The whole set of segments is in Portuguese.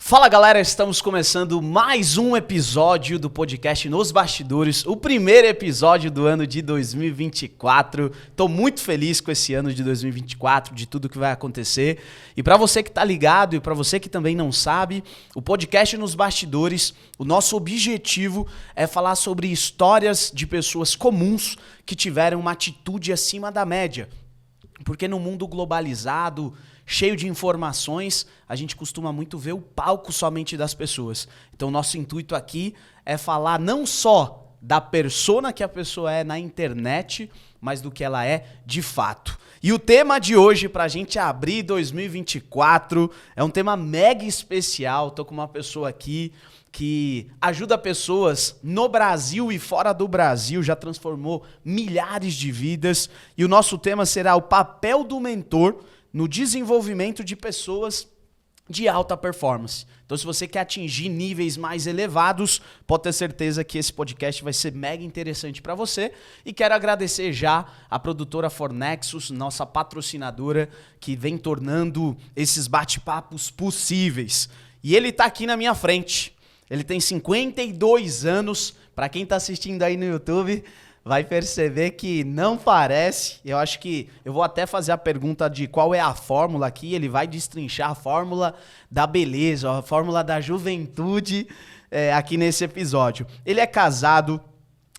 Fala galera, estamos começando mais um episódio do podcast Nos Bastidores, o primeiro episódio do ano de 2024. Tô muito feliz com esse ano de 2024, de tudo que vai acontecer. E para você que tá ligado e para você que também não sabe, o podcast Nos Bastidores, o nosso objetivo é falar sobre histórias de pessoas comuns que tiveram uma atitude acima da média. Porque no mundo globalizado, cheio de informações, a gente costuma muito ver o palco somente das pessoas. Então, nosso intuito aqui é falar não só da persona que a pessoa é na internet, mas do que ela é de fato. E o tema de hoje, pra gente abrir 2024, é um tema mega especial. Tô com uma pessoa aqui que ajuda pessoas no Brasil e fora do Brasil, já transformou milhares de vidas. E o nosso tema será o papel do mentor no desenvolvimento de pessoas de alta performance. Então, se você quer atingir níveis mais elevados, pode ter certeza que esse podcast vai ser mega interessante para você. E quero agradecer já a produtora Fornexus, nossa patrocinadora, que vem tornando esses bate-papos possíveis. E ele está aqui na minha frente. Ele tem 52 anos. Para quem está assistindo aí no YouTube, vai perceber que não parece. Eu acho que eu vou até fazer a pergunta de qual é a fórmula aqui. Ele vai destrinchar a fórmula da beleza, a fórmula da juventude aqui nesse episódio. Ele é casado,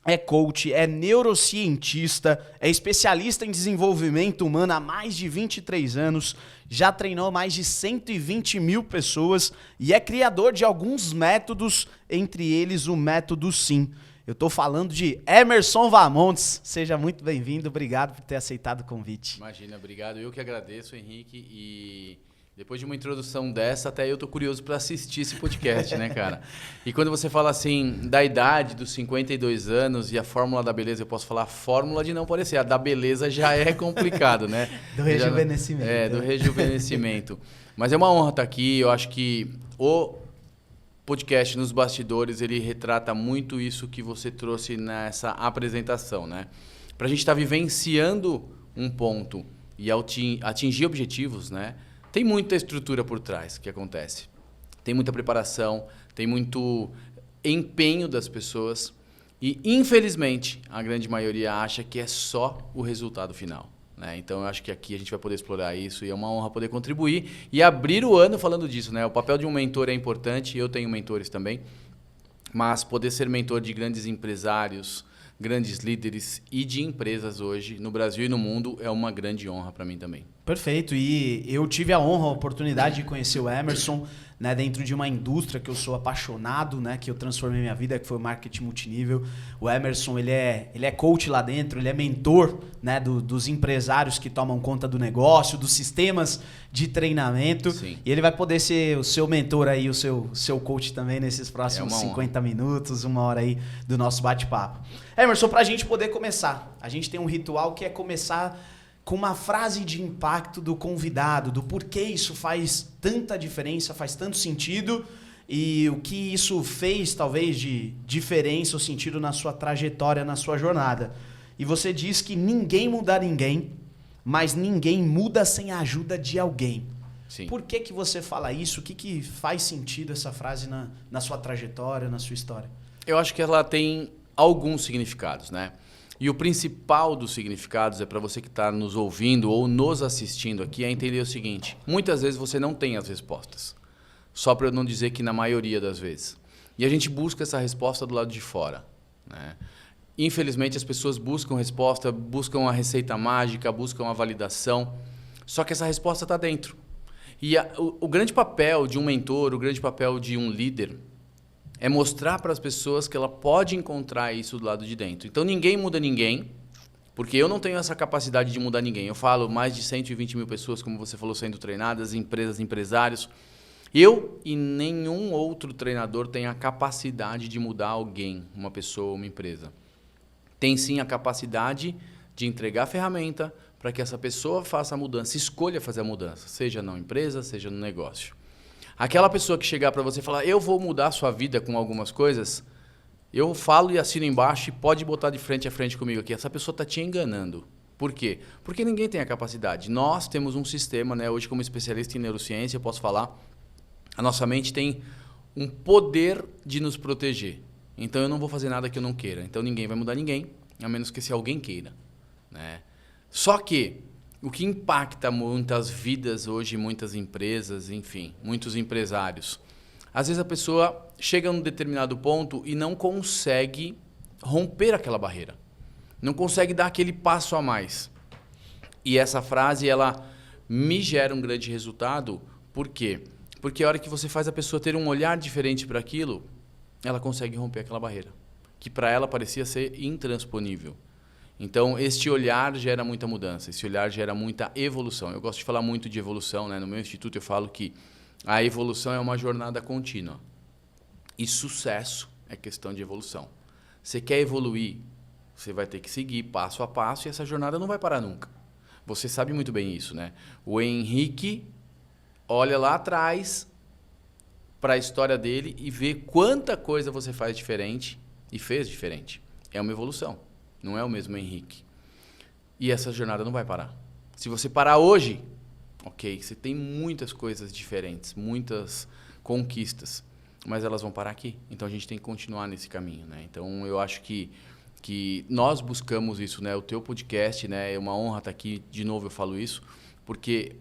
é coach, é neurocientista, é especialista em desenvolvimento humano há mais de 23 anos, já treinou mais de 120 mil pessoas e é criador de alguns métodos, entre eles o método SIM. Eu estou falando de Emerson Vamontes. Seja muito bem-vindo, obrigado por ter aceitado o convite. Imagina, obrigado. Eu que agradeço, Henrique. E depois de uma introdução dessa, até eu tô curioso para assistir esse podcast, né, cara? E quando você fala assim, da idade dos 52 anos e a fórmula da beleza, eu posso falar fórmula de não parecer. A da beleza já é complicado, né? Do rejuvenescimento. Do rejuvenescimento. Mas é uma honra estar aqui. Eu acho que o podcast Nos Bastidores, ele retrata muito isso que você trouxe nessa apresentação, né? Para a gente estar vivenciando um ponto e atingir objetivos, né? Tem muita estrutura por trás que acontece. Tem muita preparação, tem muito empenho das pessoas e, infelizmente, a grande maioria acha que é só o resultado final. Então, eu acho que aqui a gente vai poder explorar isso e é uma honra poder contribuir e abrir o ano falando disso, né? O papel de um mentor é importante, eu tenho mentores também, mas poder ser mentor de grandes empresários, grandes líderes e de empresas hoje, no Brasil e no mundo, é uma grande honra para mim também. Perfeito, e eu tive a honra, a oportunidade de conhecer o Emerson, né, dentro de uma indústria que eu sou apaixonado, né, que eu transformei minha vida, que foi o marketing multinível. O Emerson, ele é coach lá dentro, ele é mentor, né, dos empresários que tomam conta do negócio, dos sistemas de treinamento. Sim. E ele vai poder ser o seu mentor aí, o seu coach também nesses próximos 50 minutos, uma hora aí do nosso bate-papo. Emerson, pra gente poder começar, a gente tem um ritual que é começar com uma frase de impacto do convidado, do porquê isso faz tanta diferença, faz tanto sentido e o que isso fez, talvez, de diferença ou sentido na sua trajetória, na sua jornada. E você diz que ninguém muda ninguém, mas ninguém muda sem a ajuda de alguém. Sim. Por que você fala isso? O que faz sentido essa frase na sua trajetória, na sua história? Eu acho que ela tem alguns significados, né? E o principal dos significados é para você que está nos ouvindo ou nos assistindo aqui, é entender o seguinte: muitas vezes você não tem as respostas, só para eu não dizer que na maioria das vezes. E a gente busca essa resposta do lado de fora, né? Infelizmente as pessoas buscam resposta, buscam a receita mágica, buscam a validação, só que essa resposta está dentro. E o grande papel de um mentor, o grande papel de um líder, é mostrar para as pessoas que ela pode encontrar isso do lado de dentro. Então, ninguém muda ninguém, porque eu não tenho essa capacidade de mudar ninguém. Eu falo mais de 120 mil pessoas, como você falou, sendo treinadas, empresas, empresários. Eu e nenhum outro treinador tem a capacidade de mudar alguém, uma pessoa, uma empresa. Tem sim a capacidade de entregar a ferramenta para que essa pessoa faça a mudança, escolha fazer a mudança, seja na empresa, seja no negócio. Aquela pessoa que chegar para você e falar, eu vou mudar a sua vida com algumas coisas, eu falo e assino embaixo e pode botar de frente a frente comigo aqui. Essa pessoa está te enganando. Por quê? Porque ninguém tem a capacidade. Nós temos um sistema, né? Hoje, como especialista em neurociência, eu posso falar A nossa mente tem um poder de nos proteger. Então eu não vou fazer nada que eu não queira. Então ninguém vai mudar ninguém, a menos que se alguém queira, né? Só que o que impacta muitas vidas hoje, muitas empresas, enfim, muitos empresários, às vezes a pessoa chega num determinado ponto e não consegue romper aquela barreira. Não consegue dar aquele passo a mais. E essa frase, ela me gera um grande resultado. Por quê? Porque a hora que você faz a pessoa ter um olhar diferente para aquilo, ela consegue romper aquela barreira, que para ela parecia ser intransponível. Então, este olhar gera muita mudança, esse olhar gera muita evolução. Eu gosto de falar muito de evolução, né? No meu instituto eu falo que a evolução é uma jornada contínua. E sucesso é questão de evolução. Você quer evoluir, você vai ter que seguir passo a passo e essa jornada não vai parar nunca. Você sabe muito bem isso, né? O Henrique olha lá atrás para a história dele e vê quanta coisa você faz diferente e fez diferente. É uma evolução, não é o mesmo Henrique. E essa jornada não vai parar. Se você parar hoje, ok, você tem muitas coisas diferentes, muitas conquistas, mas elas vão parar aqui. Então a gente tem que continuar nesse caminho, né? Então eu acho que nós buscamos isso, né? O teu podcast, né? É uma honra estar aqui, de novo eu falo isso, porque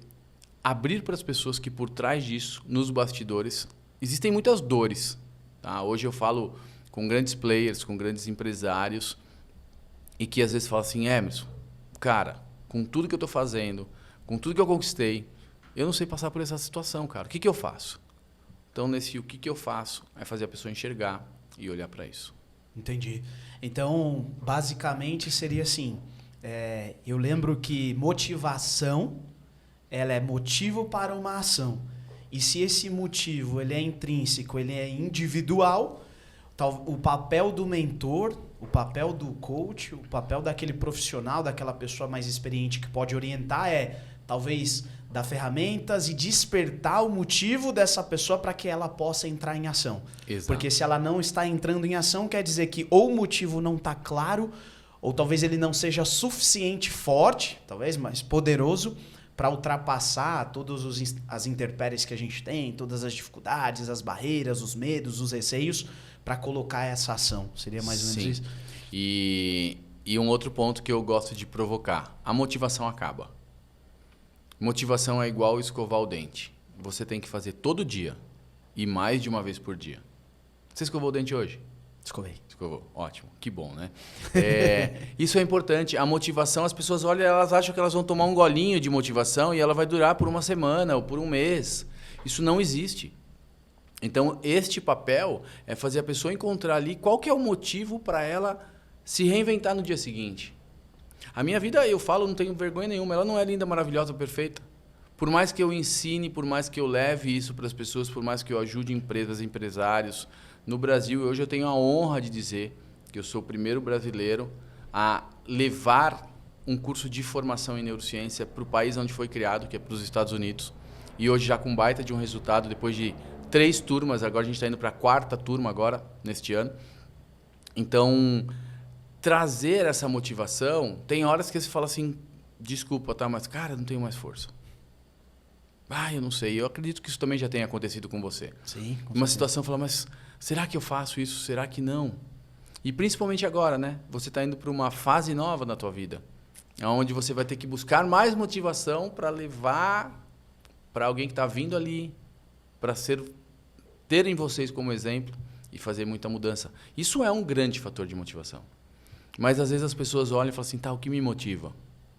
abrir para as pessoas que por trás disso, nos bastidores, existem muitas dores. Tá? Hoje eu falo com grandes players, com grandes empresários, e que às vezes falam assim, Emerson, cara, com tudo que eu estou fazendo, com tudo que eu conquistei, eu não sei passar por essa situação, cara. O que eu faço? Então, nesse o que eu faço é fazer a pessoa enxergar e olhar para isso. Entendi. Então, basicamente seria assim, eu lembro que motivação, ela é motivo para uma ação. E se esse motivo ele é intrínseco, ele é individual, o papel do mentor, o papel do coach, o papel daquele profissional, daquela pessoa mais experiente que pode orientar talvez dar ferramentas e despertar o motivo dessa pessoa para que ela possa entrar em ação. Exato. Porque se ela não está entrando em ação, quer dizer que ou o motivo não está claro, ou talvez ele não seja suficiente forte, talvez mais poderoso, para ultrapassar todas as intempéries que a gente tem, todas as dificuldades, as barreiras, os medos, os receios, para colocar essa ação. Seria mais ou menos isso? E um outro ponto que eu gosto de provocar. A motivação acaba. Motivação é igual escovar o dente. Você tem que fazer todo dia e mais de uma vez por dia. Você escovou o dente hoje? Escovei. Escovou. Ótimo. Que bom, né? Isso é importante. A motivação, as pessoas olham, elas acham que elas vão tomar um golinho de motivação e ela vai durar por uma semana ou por um mês. Isso não existe. Então, este papel é fazer a pessoa encontrar ali qual que é o motivo para ela se reinventar no dia seguinte. A minha vida, eu falo, não tenho vergonha nenhuma, ela não é linda, maravilhosa, perfeita. Por mais que eu ensine, por mais que eu leve isso para as pessoas, por mais que eu ajude empresas, empresários, no Brasil, hoje eu tenho a honra de dizer que eu sou o primeiro brasileiro a levar um curso de formação em neurociência para o país onde foi criado, que é para os Estados Unidos. E hoje já com baita de um resultado, depois de 3 turmas, agora a gente está indo para a 4ª turma agora, neste ano. Então, trazer essa motivação, tem horas que você fala assim, desculpa, tá, mas cara, eu não tenho mais força. Eu não sei, eu acredito que isso também já tenha acontecido com você. Sim, com uma certeza. situação, fala, mas será que eu faço isso? Será que não? E principalmente agora, né? Você está indo para uma fase nova na tua vida, onde você vai ter que buscar mais motivação para levar para alguém que está vindo ali, para terem vocês como exemplo e fazer muita mudança. Isso é um grande fator de motivação. Mas às vezes as pessoas olham e falam assim, tá, o que me motiva?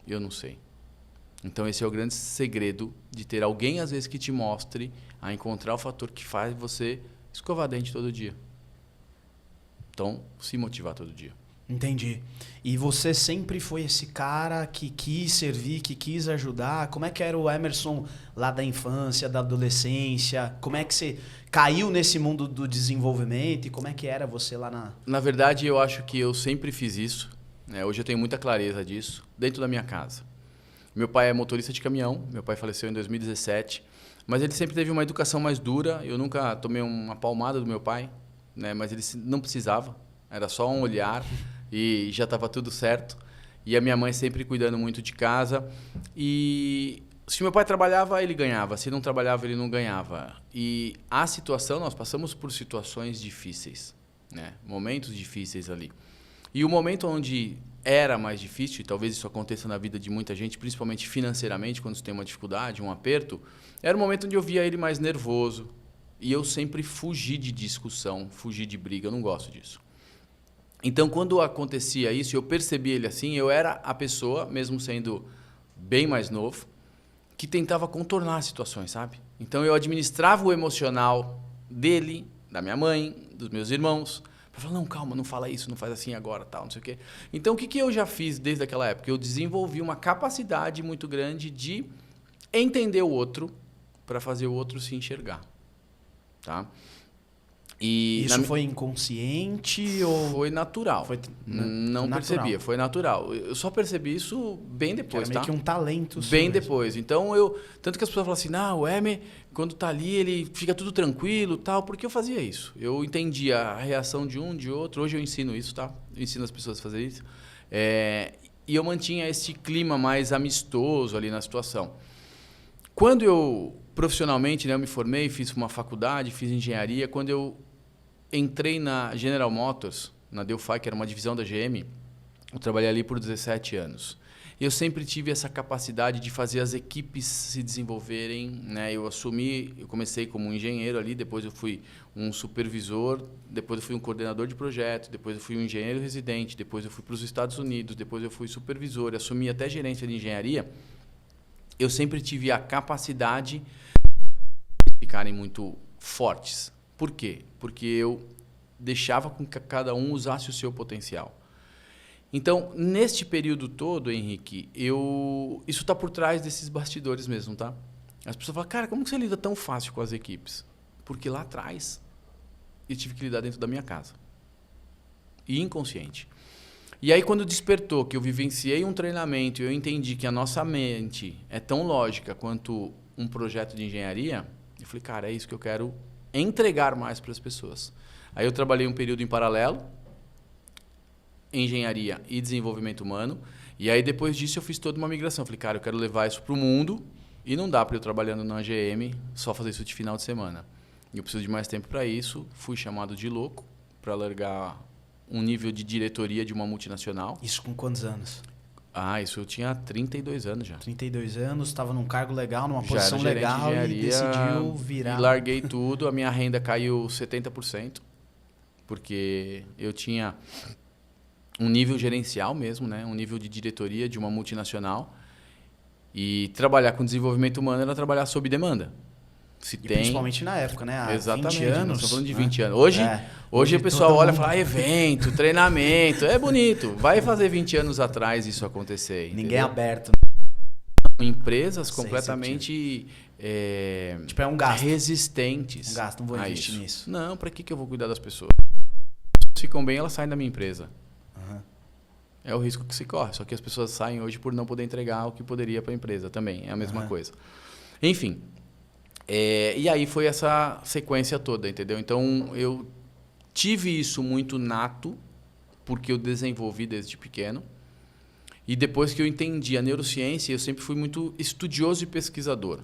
Eu não sei. Então esse é o grande segredo de ter alguém, às vezes, que te mostre a encontrar o fator que faz você escovar dente todo dia. Então, se motivar todo dia. Entendi. E você sempre foi esse cara que quis servir, que quis ajudar? Como é que era o Emerson lá da infância, da adolescência? Como é que você caiu nesse mundo do desenvolvimento? E como é que era você lá na... Na verdade, eu acho que eu sempre fiz isso, né? Hoje eu tenho muita clareza disso, dentro da minha casa. Meu pai é motorista de caminhão, meu pai faleceu em 2017, mas ele sempre teve uma educação mais dura. Eu nunca tomei uma palmada do meu pai, né? Mas ele não precisava, era só um olhar e já estava tudo certo. E a minha mãe sempre cuidando muito de casa. Se meu pai trabalhava, ele ganhava. Se não trabalhava, ele não ganhava. E a situação, nós passamos por situações difíceis, né? Momentos difíceis ali. E o momento onde era mais difícil, e talvez isso aconteça na vida de muita gente, principalmente financeiramente, quando você tem uma dificuldade, um aperto, era o momento onde eu via ele mais nervoso. E eu sempre fugi de discussão, fugi de briga, eu não gosto disso. Então, quando acontecia isso, eu percebia ele assim, eu era a pessoa, mesmo sendo bem mais novo, que tentava contornar situações, sabe? Então, eu administrava o emocional dele, da minha mãe, dos meus irmãos, para falar, não, calma, não fala isso, não faz assim agora, tal, não sei o quê. Então, o que eu já fiz desde aquela época? Eu desenvolvi uma capacidade muito grande de entender o outro para fazer o outro se enxergar, tá? E isso foi inconsciente ou... Foi natural. Não natural. percebia, foi natural. Eu só percebi isso bem depois, era meio que um talento seu bem mesmo. depois. Então, tanto que as pessoas falam assim, o Hermes, quando tá ali, ele fica tudo tranquilo, tal, porque eu fazia isso. Eu entendia a reação de um, de outro. Hoje eu ensino isso, tá? Eu ensino as pessoas a fazer isso. E eu mantinha esse clima mais amistoso ali na situação. Quando eu, profissionalmente, né, eu me formei, fiz uma faculdade, fiz engenharia, quando eu entrei na General Motors, na Delphi, que era uma divisão da GM, eu trabalhei ali por 17 anos. Eu sempre tive essa capacidade de fazer as equipes se desenvolverem, né? Eu comecei como um engenheiro ali, depois eu fui um supervisor, depois eu fui um coordenador de projeto, depois eu fui um engenheiro residente, depois eu fui para os Estados Unidos, depois eu fui supervisor, assumi até gerência de engenharia. Eu sempre tive a capacidade de ficarem muito fortes. Por quê? Porque eu deixava com que cada um usasse o seu potencial. Então, neste período todo, Henrique, isso está por trás desses bastidores mesmo, tá? As pessoas falam, cara, como que você lida tão fácil com as equipes? Porque lá atrás, eu tive que lidar dentro da minha casa. E inconsciente. E aí, quando despertou, que eu vivenciei um treinamento e eu entendi que a nossa mente é tão lógica quanto um projeto de engenharia, eu falei, cara, é isso que eu quero entregar mais para as pessoas. Aí eu trabalhei um período em paralelo, engenharia e desenvolvimento humano, e aí depois disso eu fiz toda uma migração. Falei, cara, eu quero levar isso para o mundo e não dá para eu trabalhando na GM só fazer isso de final de semana. Eu preciso de mais tempo para isso, fui chamado de louco para largar um nível de diretoria de uma multinacional. Isso com quantos anos? Isso eu tinha 32 anos já. 32 anos, estava num cargo legal, numa Já posição era legal gerente de e decidiu virar... E larguei tudo, a minha renda caiu 70%, porque eu tinha um nível gerencial mesmo, né? Um nível de diretoria de uma multinacional. E trabalhar com desenvolvimento humano era trabalhar sob demanda. Principalmente na época, né? Há Exatamente, 20 anos. Nós estamos falando de 20 né? anos. Hoje o pessoal olha e fala, evento, treinamento, é bonito. Vai fazer 20 anos atrás isso acontecer. Ninguém entendeu? é aberto. Empresas completamente tipo, é um gasto. resistentes. Um gasto, não vou investir isso. nisso. Não, para que eu vou cuidar das pessoas? Se ficam bem, elas saem da minha empresa. É o risco que se corre. Só que as pessoas saem hoje por não poder entregar o que poderia para a empresa também. É a mesma coisa. Enfim. E aí foi essa sequência toda, entendeu? Então, eu tive isso muito nato, porque eu desenvolvi desde pequeno. E depois que eu entendi a neurociência, eu sempre fui muito estudioso e pesquisador.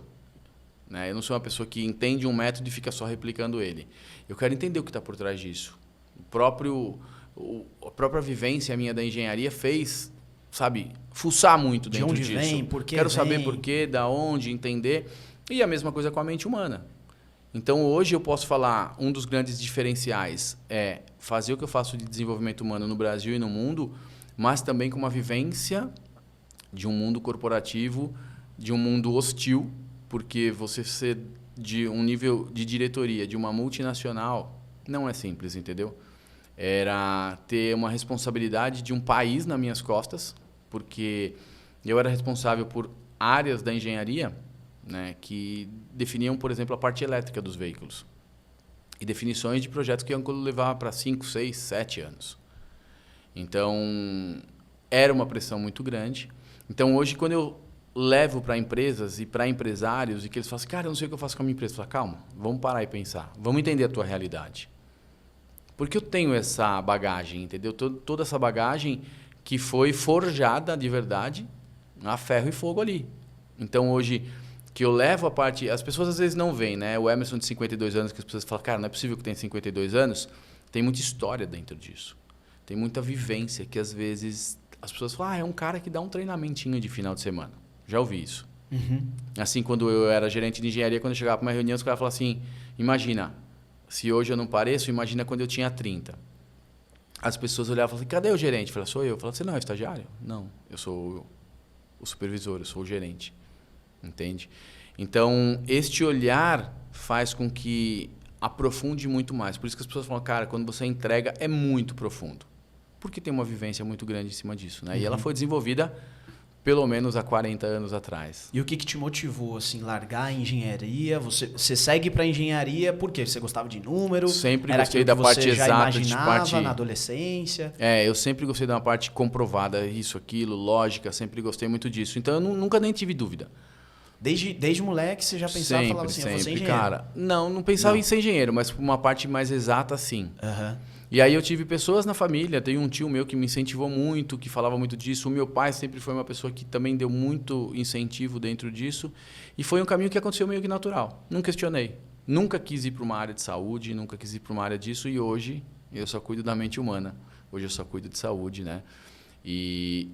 Né? Eu não sou uma pessoa que entende um método e fica só replicando ele. Eu quero entender o que está por trás disso. A própria vivência minha da engenharia fez, sabe, fuçar muito dentro disso. De onde vem, por que Quero vem. saber por quê, da onde, entender. E a mesma coisa com a mente humana. Então, hoje eu posso falar, um dos grandes diferenciais é fazer o que eu faço de desenvolvimento humano no Brasil e no mundo, mas também com uma vivência de um mundo corporativo, de um mundo hostil, porque você ser de um nível de diretoria de uma multinacional não é simples, entendeu? Era ter uma responsabilidade de um país nas minhas costas, porque eu era responsável por áreas da engenharia, né, que definiam, por exemplo, a parte elétrica dos veículos. E definições de projetos que iam levar para 5, 6, 7 anos. Então, era uma pressão muito grande. Então, hoje, quando eu levo para empresas e para empresários e que eles falam assim, cara, eu não sei o que eu faço com a minha empresa. Eu falo, calma, vamos parar e pensar. Vamos entender a tua realidade. Porque eu tenho essa bagagem, entendeu? Toda essa bagagem que foi forjada de verdade a ferro e fogo ali. Então, hoje, que eu levo a parte... As pessoas às vezes não veem, né? O Emerson de 52 anos, que as pessoas falam, cara, não é possível que tenha 52 anos. Tem muita história dentro disso. Tem muita vivência que, às vezes, as pessoas falam, é um cara que dá um treinamentinho de final de semana. Já ouvi isso. Uhum. Assim, quando eu era gerente de engenharia, quando eu chegava para uma reunião, os caras falavam assim, imagina, se hoje eu não pareço, imagina quando eu tinha 30. As pessoas olhavam e falavam, cadê o gerente? Eu falava, sou eu. Eu falava, você não é o estagiário? Não, eu sou o supervisor, eu sou o gerente. Entende? Então, este olhar faz com que aprofunde muito mais. Por isso que as pessoas falam, cara, quando você entrega, é muito profundo. Porque tem uma vivência muito grande em cima disso, né? E ela foi desenvolvida pelo menos há 40 anos atrás. E o que te motivou, assim, largar a engenharia? Você segue para engenharia por quê? Você gostava de número? Sempre Era gostei aquilo da que parte você já exata, de imaginava parte... na adolescência? Eu sempre gostei de uma parte comprovada, isso, aquilo, lógica, sempre gostei muito disso. Então, eu nunca nem tive dúvida. Desde moleque você já pensava, Sempre, falava assim, eu vou ser engenheiro? cara. Não pensava em ser engenheiro, mas uma parte mais exata, sim. Aham. E aí eu tive pessoas na família, tem um tio meu que me incentivou muito, que falava muito disso. O meu pai sempre foi uma pessoa que também deu muito incentivo dentro disso. E foi um caminho que aconteceu meio que natural. Não questionei. Nunca quis ir para uma área de saúde, nunca quis ir para uma área disso. E hoje eu só cuido da mente humana. Hoje eu só cuido de saúde, né?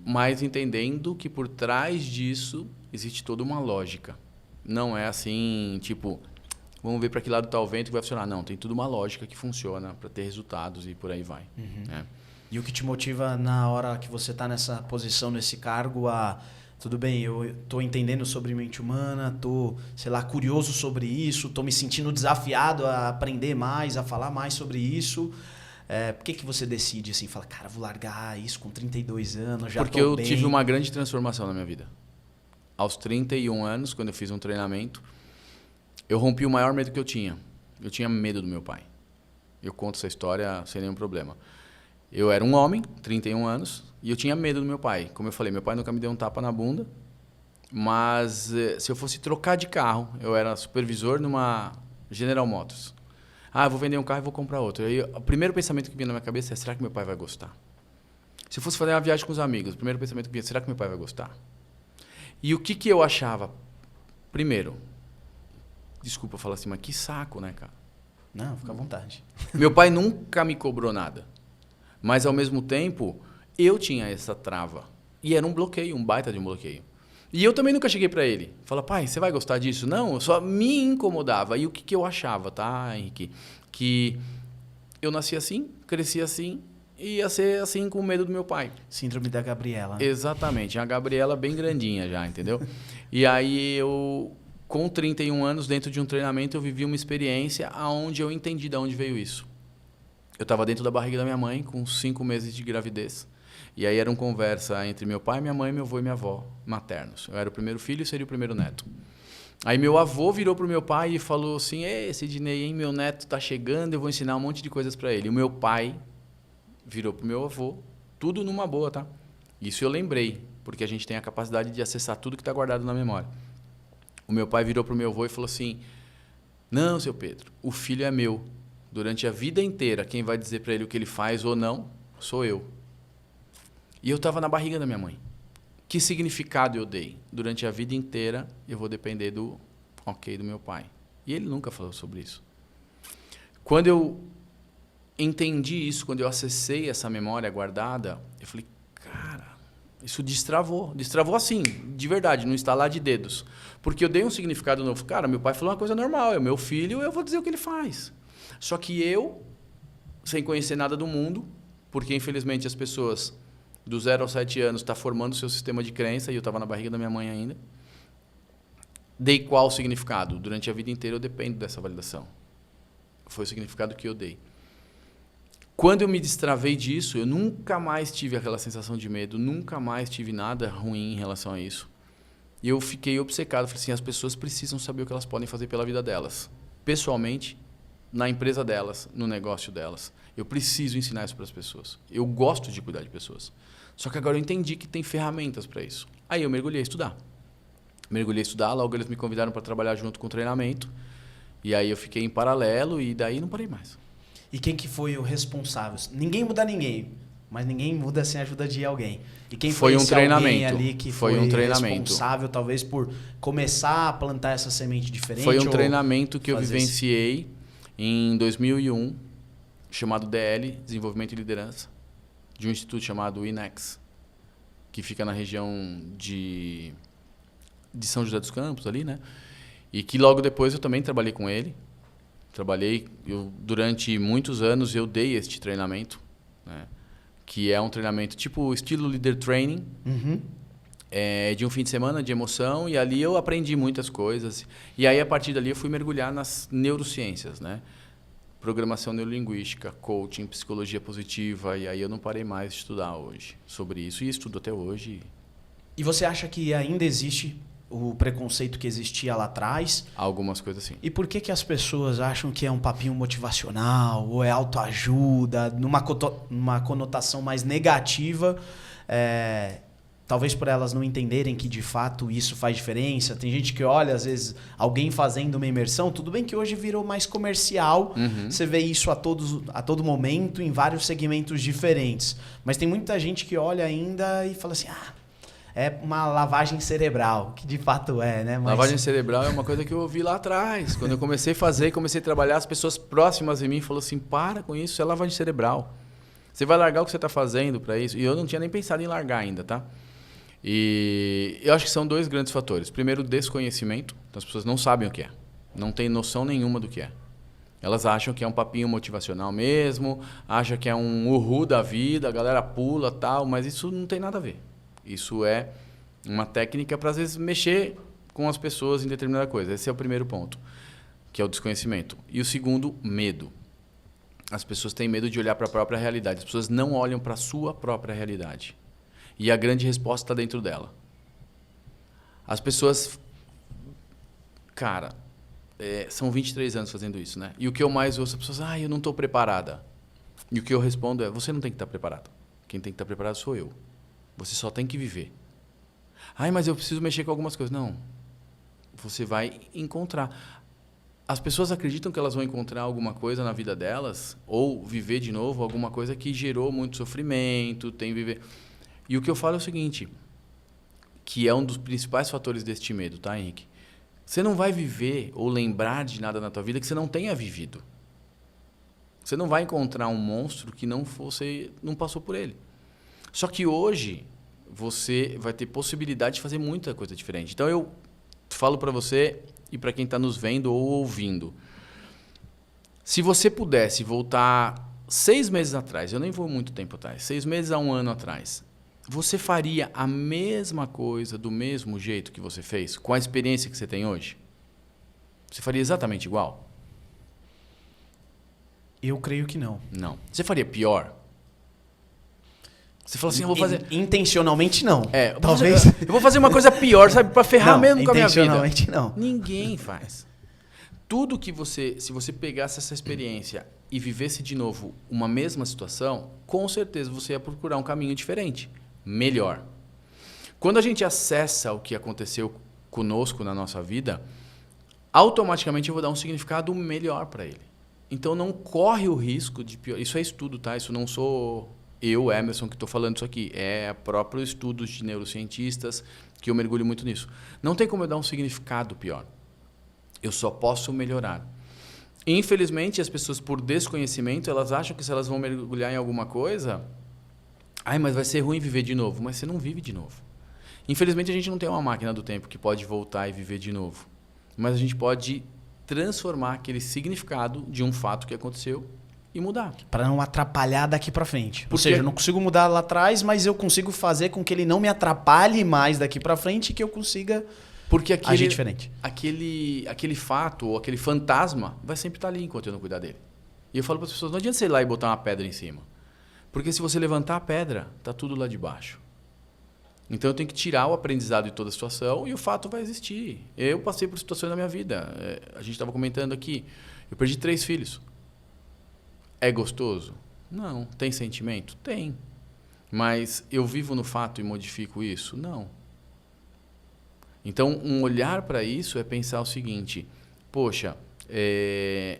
Mas entendendo que por trás disso existe toda uma lógica. Não é assim, tipo... Vamos ver para que lado está o vento que vai funcionar. Não, tem tudo uma lógica que funciona para ter resultados e por aí vai. Uhum. Né? E o que te motiva na hora que você está nessa posição, nesse cargo, tudo bem, eu estou entendendo sobre mente humana, estou, sei lá, curioso sobre isso, estou me sentindo desafiado a aprender mais, a falar mais sobre isso. Por que você decide assim, fala, cara, vou largar isso com 32 anos, já Porque tô eu bem. tive uma grande transformação na minha vida. Aos 31 anos, quando eu fiz um treinamento, eu rompi o maior medo que eu tinha. Eu tinha medo do meu pai. Eu conto essa história sem nenhum problema. Eu era um homem, 31 anos, e eu tinha medo do meu pai. Como eu falei, meu pai nunca me deu um tapa na bunda, mas se eu fosse trocar de carro, eu era supervisor numa General Motors. Eu vou vender um carro e vou comprar outro. Aí, o primeiro pensamento que vinha na minha cabeça é, será que meu pai vai gostar? Se eu fosse fazer uma viagem com os amigos, o primeiro pensamento que vinha, será que meu pai vai gostar? E o que eu achava? Primeiro, desculpa falar assim, mas que saco, né, cara? Não, fica à vontade. Meu pai nunca me cobrou nada. Mas, ao mesmo tempo, eu tinha essa trava. E era um bloqueio, um baita de um bloqueio. E eu também nunca cheguei para ele. Fala, pai, você vai gostar disso? Não, eu só me incomodava. E o que eu achava, tá, Henrique? Que eu nasci assim, cresci assim, e ia ser assim com medo do meu pai. Síndrome da Gabriela. Exatamente. A Gabriela bem grandinha já, entendeu? E aí eu... Com 31 anos, dentro de um treinamento, eu vivi uma experiência onde eu entendi de onde veio isso. Eu estava dentro da barriga da minha mãe, com 5 meses de gravidez. E aí era uma conversa entre meu pai, minha mãe, meu avô e minha avó, maternos. Eu era o primeiro filho e seria o primeiro neto. Aí meu avô virou para o meu pai e falou assim, Sidney, hein, meu neto está chegando, eu vou ensinar um monte de coisas para ele. E o meu pai virou para o meu avô, tudo numa boa, tá? Isso eu lembrei, porque a gente tem a capacidade de acessar tudo que está guardado na memória. O meu pai virou para o meu avô e falou assim, não, seu Pedro, o filho é meu. Durante a vida inteira, quem vai dizer para ele o que ele faz ou não, sou eu. E eu estava na barriga da minha mãe. Que significado eu dei? Durante a vida inteira, eu vou depender do ok do meu pai. E ele nunca falou sobre isso. Quando eu entendi isso, quando eu acessei essa memória guardada, eu falei, cara, isso destravou. Destravou assim, de verdade, no estalar de dedos. Porque eu dei um significado novo. Cara, meu pai falou uma coisa normal, é meu filho, eu vou dizer o que ele faz. Só que eu, sem conhecer nada do mundo, porque infelizmente as pessoas do 0 aos 7 anos estão formando o seu sistema de crença, e eu estava na barriga da minha mãe ainda, dei qual significado? Durante a vida inteira eu dependo dessa validação. Foi o significado que eu dei. Quando eu me destravei disso, eu nunca mais tive aquela sensação de medo, nunca mais tive nada ruim em relação a isso. E eu fiquei obcecado, falei assim, as pessoas precisam saber o que elas podem fazer pela vida delas. Pessoalmente, na empresa delas, no negócio delas. Eu preciso ensinar isso para as pessoas. Eu gosto de cuidar de pessoas. Só que agora eu entendi que tem ferramentas para isso. Aí eu mergulhei a estudar. Logo eles me convidaram para trabalhar junto com o treinamento. E aí eu fiquei em paralelo e daí não parei mais. E quem que foi o responsável? Ninguém muda ninguém. mas ninguém muda sem a ajuda de alguém. E quem foi um treinamento ali que foi um treinamento responsável talvez por começar a plantar essa semente diferente? Foi um treinamento que eu vivenciei em 2001, chamado DL, Desenvolvimento e Liderança, de um instituto chamado INEX, que fica na região de São José dos Campos, ali, né? E que logo depois eu também trabalhei com ele. Durante muitos anos eu dei este treinamento, né? Que é um treinamento tipo estilo Leader Training, de um fim de semana de emoção, e ali eu aprendi muitas coisas. E aí, a partir dali, eu fui mergulhar nas neurociências, né? Programação neurolinguística, coaching, psicologia positiva, e aí eu não parei mais de estudar hoje sobre isso, e estudo até hoje. E você acha que ainda existe o preconceito que existia lá atrás? Algumas coisas sim. E por que as pessoas acham que é um papinho motivacional, ou é autoajuda, numa conotação mais negativa, talvez por elas não entenderem que de fato isso faz diferença? Tem gente que olha, às vezes, alguém fazendo uma imersão, tudo bem que hoje virou mais comercial, você vê isso a todo momento, em vários segmentos diferentes. Mas tem muita gente que olha ainda e fala assim, é uma lavagem cerebral, que de fato é, né? Mas... Lavagem cerebral é uma coisa que eu ouvi lá atrás. Quando eu comecei a fazer, comecei a trabalhar, as pessoas próximas de mim falaram assim, para com isso é lavagem cerebral. Você vai largar o que você está fazendo para isso? E eu não tinha nem pensado em largar ainda, tá? E eu acho que são dois grandes fatores. Primeiro, desconhecimento. Então, as pessoas não sabem o que é. Não têm noção nenhuma do que é. Elas acham que é um papinho motivacional mesmo, acham que é um uhul da vida, a galera pula e tal, mas isso não tem nada a ver. Isso é uma técnica para, às vezes, mexer com as pessoas em determinada coisa. Esse é o primeiro ponto, que é o desconhecimento. E o segundo, medo. As pessoas têm medo de olhar para a própria realidade. As pessoas não olham para a sua própria realidade. E a grande resposta está dentro dela. As pessoas... Cara, são 23 anos fazendo isso, né? E o que eu mais ouço, as pessoas... eu não estou preparada. E o que eu respondo é, você não tem que estar preparado. Quem tem que estar preparado sou eu. Você só tem que viver. Mas eu preciso mexer com algumas coisas. Não. Você vai encontrar. As pessoas acreditam que elas vão encontrar alguma coisa na vida delas, ou viver de novo alguma coisa que gerou muito sofrimento, E o que eu falo é o seguinte, que é um dos principais fatores deste medo, tá, Henrique? Você não vai viver ou lembrar de nada na tua vida que você não tenha vivido. Você não vai encontrar um monstro que você não passou por ele. Só que hoje você vai ter possibilidade de fazer muita coisa diferente. Então eu falo para você e para quem está nos vendo ou ouvindo. Se você pudesse voltar 6 meses atrás, eu nem vou muito tempo atrás, 6 meses a 1 ano atrás, você faria a mesma coisa do mesmo jeito que você fez, com a experiência que você tem hoje? Você faria exatamente igual? Eu creio que não. Não. Você faria pior? Você fala assim, eu vou fazer... Intencionalmente não. Talvez. Eu vou fazer uma coisa pior, sabe? Para ferrar mesmo com a minha vida. Intencionalmente não. Ninguém faz. Tudo que se você pegasse essa experiência e vivesse de novo uma mesma situação, com certeza você ia procurar um caminho diferente, melhor. Quando a gente acessa o que aconteceu conosco na nossa vida, automaticamente eu vou dar um significado melhor para ele. Então não corre o risco de pior. Isso é estudo, tá? Isso não sou... Eu, Emerson, que estou falando isso aqui. É próprio estudos de neurocientistas que eu mergulho muito nisso. Não tem como eu dar um significado pior. Eu só posso melhorar. Infelizmente, as pessoas, por desconhecimento, elas acham que se elas vão mergulhar em alguma coisa... mas vai ser ruim viver de novo. Mas você não vive de novo. Infelizmente, a gente não tem uma máquina do tempo que pode voltar e viver de novo. Mas a gente pode transformar aquele significado de um fato que aconteceu e mudar. Para não atrapalhar daqui para frente. Ou seja, eu não consigo mudar lá atrás, mas eu consigo fazer com que ele não me atrapalhe mais daqui para frente e que eu consiga agir diferente. Aquele fato ou aquele fantasma vai sempre estar ali enquanto eu não cuidar dele. E eu falo para as pessoas, não adianta você ir lá e botar uma pedra em cima. Porque se você levantar a pedra, está tudo lá de baixo. Então eu tenho que tirar o aprendizado de toda a situação e o fato vai existir. Eu passei por situações na minha vida. A gente estava comentando aqui, eu perdi 3 filhos. É gostoso? Não. Tem sentimento? Tem. Mas eu vivo no fato e modifico isso? Não. Então, um olhar para isso é pensar o seguinte, poxa,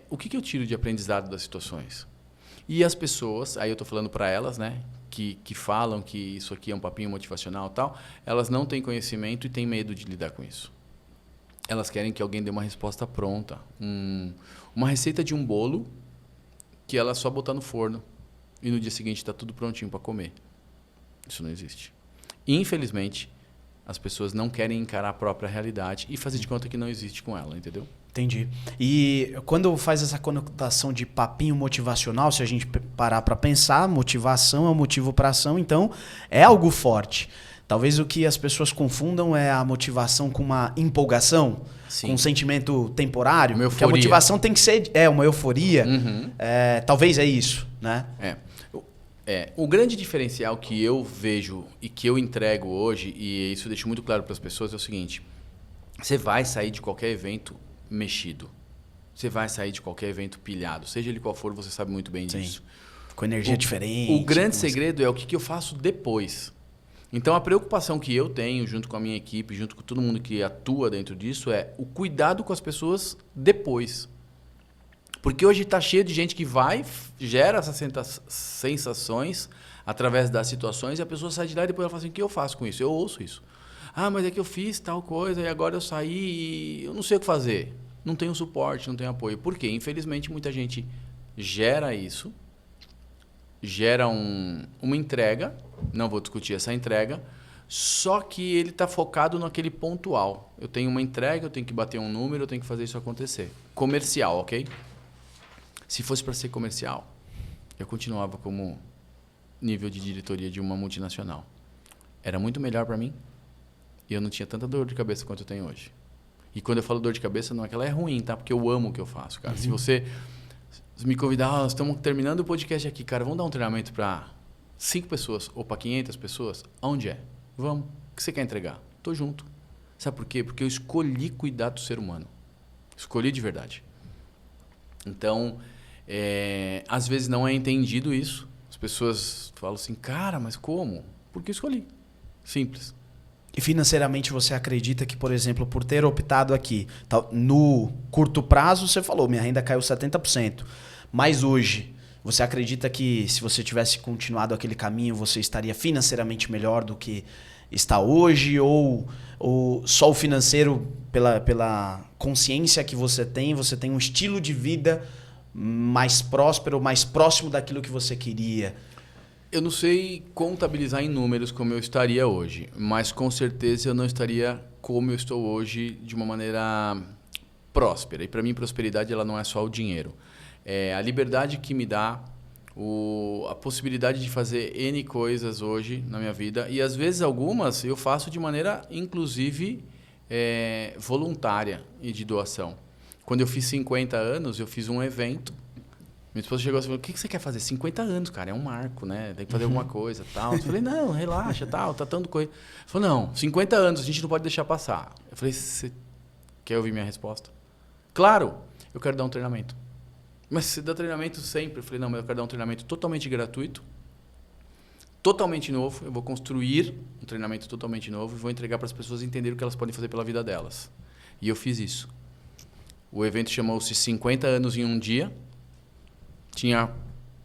o que eu tiro de aprendizado das situações? E as pessoas, aí eu estou falando para elas, né, que falam que isso aqui é um papinho motivacional e tal, elas não têm conhecimento e têm medo de lidar com isso. Elas querem que alguém dê uma resposta pronta. Uma receita de um bolo que ela só botar no forno e no dia seguinte está tudo prontinho para comer. Isso não existe. Infelizmente, as pessoas não querem encarar a própria realidade e fazer de conta que não existe com ela, entendeu? Entendi. E quando faz essa conotação de papinho motivacional, se a gente parar para pensar, motivação é um motivo para ação, então é algo forte. Talvez o que as pessoas confundam é a motivação com uma empolgação, Sim. com um sentimento temporário. Uma porque a euforia. motivação tem que ser uma euforia. Uhum. Talvez é isso, né? O grande diferencial que eu vejo e que eu entrego hoje, e isso eu deixo muito claro para as pessoas, é o seguinte: você vai sair de qualquer evento mexido. Você vai sair de qualquer evento pilhado. Seja ele qual for, você sabe muito bem disso. Com energia diferente. O grande segredo é o que eu faço depois. Então, a preocupação que eu tenho, junto com a minha equipe, junto com todo mundo que atua dentro disso, é o cuidado com as pessoas depois. Porque hoje está cheio de gente que vai, gera essas sensações através das situações e a pessoa sai de lá e depois ela fala assim: o que eu faço com isso? Eu ouço isso. Ah, mas é que eu fiz tal coisa e agora eu saí e eu não sei o que fazer. Não tenho suporte, não tenho apoio. Por quê? Infelizmente, muita gente gera isso, gera uma entrega, não vou discutir essa entrega, só que ele está focado naquele pontual. Eu tenho uma entrega, eu tenho que bater um número, eu tenho que fazer isso acontecer. Comercial, ok? Se fosse para ser comercial, eu continuava como nível de diretoria de uma multinacional. Era muito melhor para mim e eu não tinha tanta dor de cabeça quanto eu tenho hoje. E quando eu falo dor de cabeça, não é que ela é ruim, tá? Porque eu amo o que eu faço, cara. Se você me convidar, nós estamos terminando o podcast aqui, cara, vamos dar um treinamento para 5 pessoas ou para 500 pessoas? Aonde é? Vamos. O que você quer entregar? Tô junto. Sabe por quê? Porque eu escolhi cuidar do ser humano. Escolhi de verdade. Então, às vezes não é entendido isso. As pessoas falam assim: cara, mas como? Porque eu escolhi. Simples. E financeiramente você acredita que, por exemplo, por ter optado aqui, no curto prazo você falou, minha renda caiu 70%, mas hoje você acredita que se você tivesse continuado aquele caminho você estaria financeiramente melhor do que está hoje, ou só o financeiro, pela consciência que você tem um estilo de vida mais próspero, mais próximo daquilo que você queria? Eu não sei contabilizar em números como eu estaria hoje, mas com certeza eu não estaria como eu estou hoje de uma maneira próspera. E para mim, prosperidade ela não é só o dinheiro. É a liberdade que me dá, a possibilidade de fazer N coisas hoje na minha vida. E às vezes algumas eu faço de maneira, inclusive, voluntária e de doação. Quando eu fiz 50 anos, eu fiz um evento. Minha esposa chegou e falou: o que você quer fazer? 50 anos, cara, é um marco, né? Tem que fazer alguma coisa, tal. Eu falei: não, relaxa, tal, tá tanto coisa. Ela falou: não, 50 anos, a gente não pode deixar passar. Eu falei: você quer ouvir minha resposta? Claro, eu quero dar um treinamento. Mas você dá treinamento sempre? Eu falei: não, mas eu quero dar um treinamento totalmente gratuito, totalmente novo. Eu vou construir um treinamento totalmente novo e vou entregar para as pessoas entenderem o que elas podem fazer pela vida delas. E eu fiz isso. O evento chamou-se 50 anos em um dia. Tinha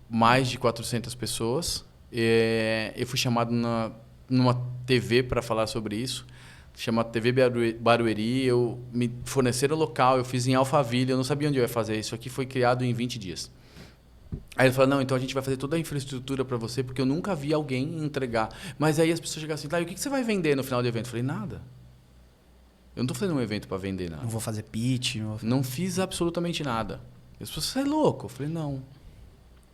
mais de 400 pessoas. Eu fui chamado numa TV para falar sobre isso. Chamada TV Barueri. Me forneceram o local, eu fiz em Alphaville. Eu não sabia onde eu ia fazer. Isso aqui foi criado em 20 dias. Aí ele falou: não, então a gente vai fazer toda a infraestrutura para você, porque eu nunca vi alguém entregar. Mas aí as pessoas chegaram assim: tá, e o que você vai vender no final do evento? Eu falei: nada. Eu não estou fazendo um evento para vender nada. Não vou fazer pitch. Não fiz absolutamente nada. As pessoas: você é louco? Eu falei: não.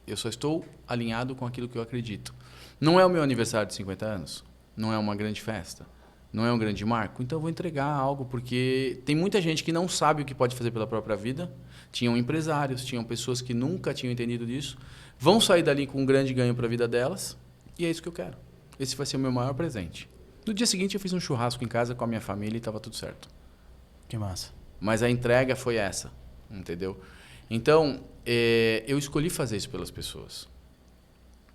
Eu só estou alinhado com aquilo que eu acredito. Não é o meu aniversário de 50 anos. Não é uma grande festa. Não é um grande marco. Então eu vou entregar algo, porque tem muita gente que não sabe o que pode fazer pela própria vida. Tinham empresários, tinham pessoas que nunca tinham entendido disso. Vão sair dali com um grande ganho para a vida delas. E é isso que eu quero. Esse vai ser o meu maior presente. No dia seguinte eu fiz um churrasco em casa com a minha família e estava tudo certo. Que massa. Mas a entrega foi essa, entendeu? Então, eu escolhi fazer isso pelas pessoas.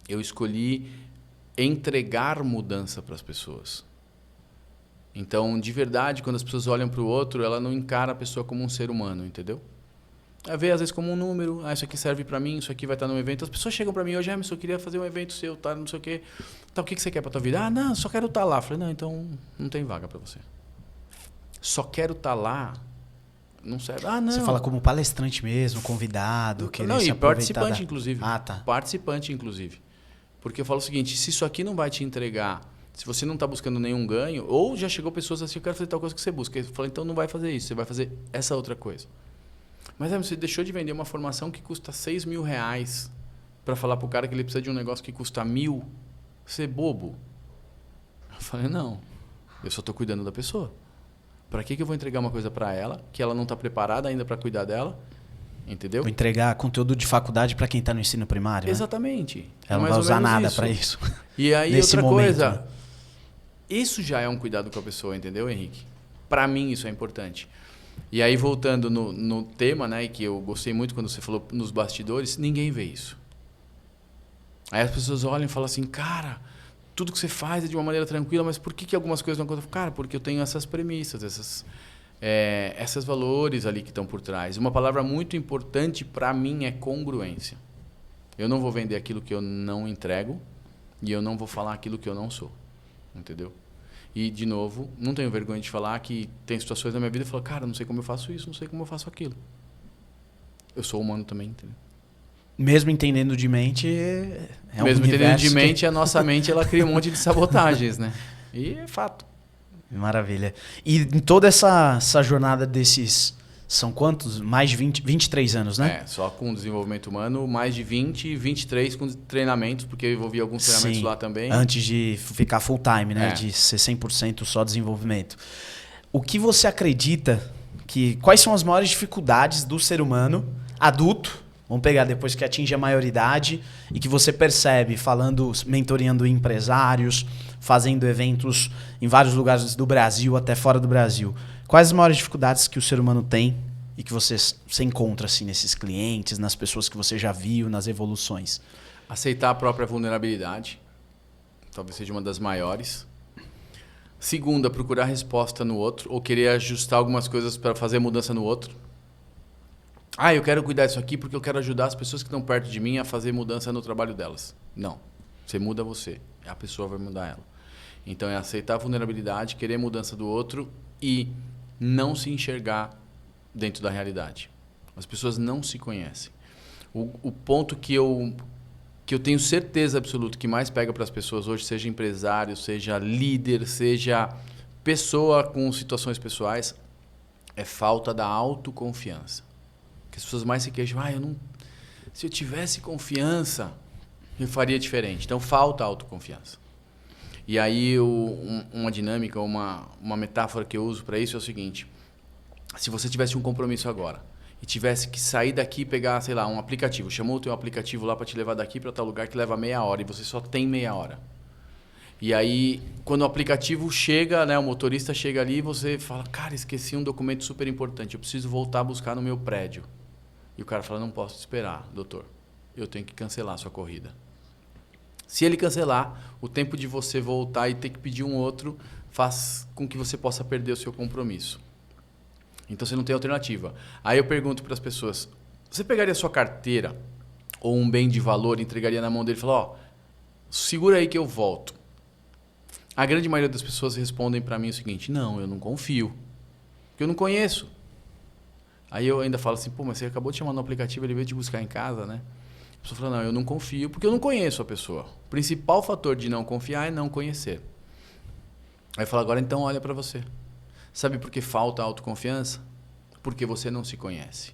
Eu escolhi entregar mudança para as pessoas. Então, de verdade, quando as pessoas olham para o outro, ela não encara a pessoa como um ser humano, entendeu? Vê às vezes como um número, isso aqui serve para mim, isso aqui vai estar num evento. As pessoas chegam para mim hoje, eu queria fazer um evento seu, tá, não sei o quê. Então, o que você quer para tua vida? Não, só quero estar lá. Eu falei, não, então não tem vaga para você. Só quero estar lá, não serve. Não. Você fala como palestrante mesmo, convidado, Não, e participante, inclusive. Tá. Participante, inclusive. Porque eu falo o seguinte, se isso aqui não vai te entregar, se você não está buscando nenhum ganho, ou já chegou pessoas assim, eu quero fazer tal coisa que você busca. Eu falo, então não vai fazer isso, você vai fazer essa outra coisa. Mas você deixou de vender uma formação que custa R$6.000 para falar para o cara que ele precisa de um negócio que custa 1.000, você é bobo. Eu falei, não, eu só estou cuidando da pessoa. Para que eu vou entregar uma coisa para ela, que ela não está preparada ainda para cuidar dela? Entendeu? Vou entregar conteúdo de faculdade para quem está no ensino primário. Exatamente. Né? Ela não vai usar nada para isso. E aí, nesse outra momento, coisa, né? Isso já é um cuidado com a pessoa, entendeu, Henrique? Para mim, isso é importante. E aí, voltando no tema, né, que eu gostei muito quando você falou nos bastidores, ninguém vê isso. Aí as pessoas olham e falam assim, cara, tudo que você faz é de uma maneira tranquila, mas por que algumas coisas não acontecem? Cara, porque eu tenho essas premissas, esses valores ali que estão por trás. Uma palavra muito importante para mim é congruência. Eu não vou vender aquilo que eu não entrego e eu não vou falar aquilo que eu não sou. Entendeu? E, de novo, não tenho vergonha de falar que tem situações na minha vida e falar, cara, não sei como eu faço isso, não sei como eu faço aquilo. Eu sou humano também, entendeu? Mesmo entendendo de mente, Mesmo entendendo de mente, a nossa mente ela cria um monte de sabotagens, né? E é fato. Maravilha. E em toda essa jornada desses... São quantos? Mais de 23 anos, né? Só com desenvolvimento humano, mais de 20, 23 com treinamentos, porque eu envolvi alguns treinamentos Sim, lá também. Antes de ficar full time, né? De ser 100% só desenvolvimento. O que você acredita quais são as maiores dificuldades do ser humano adulto, vamos pegar depois que atinge a maioridade, e que você percebe mentoreando empresários, fazendo eventos em vários lugares do Brasil, até fora do Brasil. Quais as maiores dificuldades que o ser humano tem e que você encontra assim, nesses clientes, nas pessoas que você já viu, nas evoluções? Aceitar a própria vulnerabilidade, talvez seja uma das maiores. Segunda, procurar resposta no outro ou querer ajustar algumas coisas para fazer mudança no outro. Eu quero cuidar disso aqui porque eu quero ajudar as pessoas que estão perto de mim a fazer mudança no trabalho delas. Não, você muda você, a pessoa vai mudar ela. Então é aceitar a vulnerabilidade, querer mudança do outro e não se enxergar dentro da realidade. As pessoas não se conhecem. O ponto que eu tenho certeza absoluta que mais pega para as pessoas hoje, seja empresário, seja líder, seja pessoa com situações pessoais, é falta da autoconfiança. Que as pessoas mais se queixam, se eu tivesse confiança, eu faria diferente. Então falta autoconfiança. E aí uma dinâmica, uma metáfora que eu uso para isso é o seguinte: se você tivesse um compromisso agora e tivesse que sair daqui e pegar, sei lá, um aplicativo, chamou o teu aplicativo lá para te levar daqui para tal lugar que leva meia hora e você só tem meia hora. E aí, quando o aplicativo chega, né, o motorista chega ali e você fala, cara, esqueci um documento super importante, eu preciso voltar a buscar no meu prédio. E o cara fala, não posso te esperar, doutor, eu tenho que cancelar a sua corrida. Se ele cancelar, o tempo de você voltar e ter que pedir um outro faz com que você possa perder o seu compromisso. Então você não tem alternativa. Aí eu pergunto para as pessoas, você pegaria a sua carteira ou um bem de valor e entregaria na mão dele e fala, segura aí que eu volto. A grande maioria das pessoas respondem para mim o seguinte, não, eu não confio, porque eu não conheço. Aí eu ainda falo assim, mas você acabou de chamar no aplicativo, ele veio te buscar em casa, né? A pessoa fala, não, eu não confio porque eu não conheço a pessoa. O principal fator de não confiar é não conhecer. Aí eu falo, agora então olha para você. Sabe por que falta autoconfiança? Porque você não se conhece.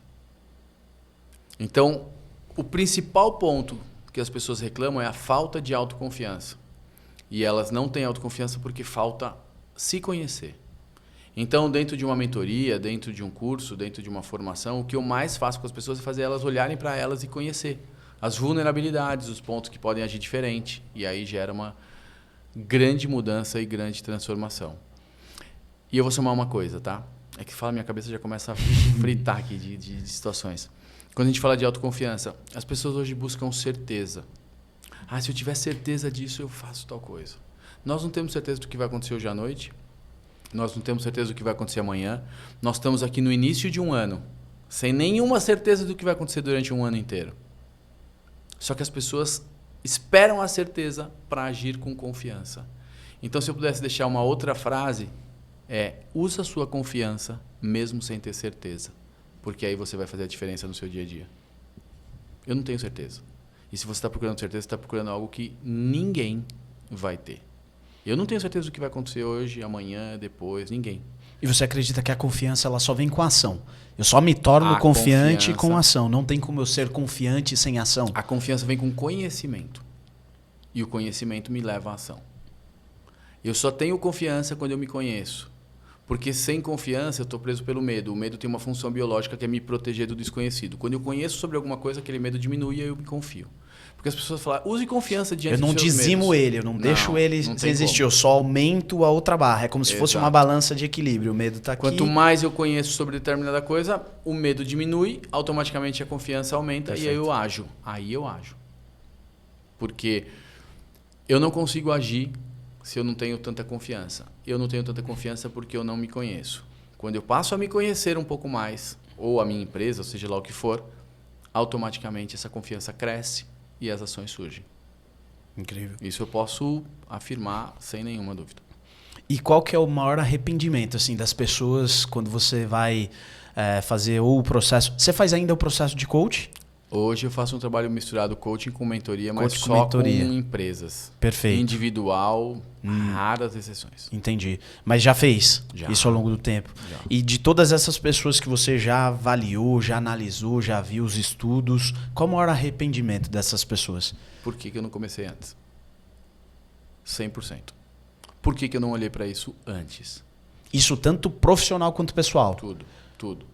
Então, o principal ponto que as pessoas reclamam é a falta de autoconfiança. E elas não têm autoconfiança porque falta se conhecer. Então, dentro de uma mentoria, dentro de um curso, dentro de uma formação, o que eu mais faço com as pessoas é fazer elas olharem para elas e conhecer as vulnerabilidades, os pontos que podem agir diferente. E aí gera uma grande mudança e grande transformação. E eu vou somar uma coisa, tá? É que minha cabeça já começa a fritar aqui de situações. Quando a gente fala de autoconfiança, as pessoas hoje buscam certeza. Se eu tiver certeza disso, eu faço tal coisa. Nós não temos certeza do que vai acontecer hoje à noite. Nós não temos certeza do que vai acontecer amanhã. Nós estamos aqui no início de um ano, sem nenhuma certeza do que vai acontecer durante um ano inteiro. Só que as pessoas esperam a certeza para agir com confiança. Então, se eu pudesse deixar uma outra frase, usa a sua confiança mesmo sem ter certeza. Porque aí você vai fazer a diferença no seu dia a dia. Eu não tenho certeza. E se você está procurando certeza, você está procurando algo que ninguém vai ter. Eu não tenho certeza do que vai acontecer hoje, amanhã, depois, ninguém. E você acredita que a confiança ela só vem com ação? Eu só me torno confiante com ação. Não tem como eu ser confiante sem ação. A confiança vem com conhecimento. E o conhecimento me leva à ação. Eu só tenho confiança quando eu me conheço. Porque sem confiança eu estou preso pelo medo. O medo tem uma função biológica que é me proteger do desconhecido. Quando eu conheço sobre alguma coisa, aquele medo diminui e aí eu me confio. Porque as pessoas falam, use confiança diante dos seus medos. Eu não dizimo ele, eu não deixo ele sem existir. Eu só aumento a outra barra. É como se fosse uma balança de equilíbrio. O medo está aqui. Quanto mais eu conheço sobre determinada coisa, o medo diminui, automaticamente a confiança aumenta. Perfeito. E aí eu ajo. Aí eu ajo. Porque eu não consigo agir se eu não tenho tanta confiança. Eu não tenho tanta confiança porque eu não me conheço. Quando eu passo a me conhecer um pouco mais, ou a minha empresa, ou seja lá o que for, automaticamente essa confiança cresce e as ações surgem. Incrível. Isso eu posso afirmar sem nenhuma dúvida. E qual que é o maior arrependimento assim, das pessoas quando você vai fazer o processo... Você faz ainda o processo de coach? Hoje eu faço um trabalho misturado coaching com mentoria, mas só com empresas. Perfeito. Individual, raras exceções. Entendi. Mas já fez isso ao longo do tempo. Já. E de todas essas pessoas que você já avaliou, já analisou, já viu os estudos, qual o maior arrependimento dessas pessoas? Por que eu não comecei antes? 100%. Por que eu não olhei para isso antes? Isso tanto profissional quanto pessoal? Tudo.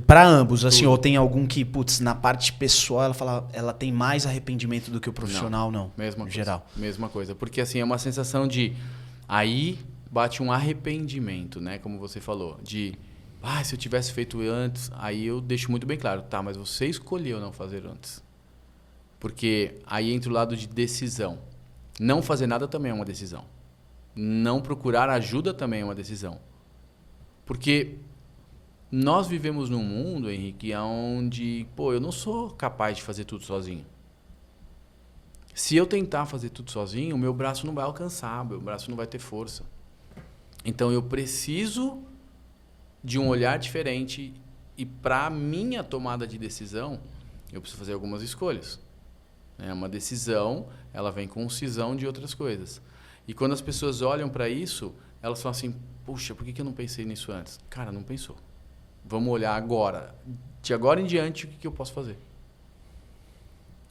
Para ambos, assim, ou tem algum que, putz, na parte pessoal ela tem mais arrependimento do que o profissional, não? Mesma coisa. Geral. Mesma coisa. Porque assim, é uma sensação de... Aí bate um arrependimento, né? Como você falou. De, se eu tivesse feito antes, aí eu deixo muito bem claro. Tá, mas você escolheu não fazer antes. Porque aí entra o lado de decisão. Não fazer nada também é uma decisão. Não procurar ajuda também é uma decisão. Porque... nós vivemos num mundo, Henrique, onde, eu não sou capaz de fazer tudo sozinho. Se eu tentar fazer tudo sozinho, o meu braço não vai alcançar, meu braço não vai ter força. Então, eu preciso de um olhar diferente e para a minha tomada de decisão, eu preciso fazer algumas escolhas. Uma decisão, ela vem com cisão de outras coisas. E quando as pessoas olham para isso, elas falam assim, puxa, por que eu não pensei nisso antes? Cara, não pensou. Vamos olhar agora. De agora em diante, o que eu posso fazer?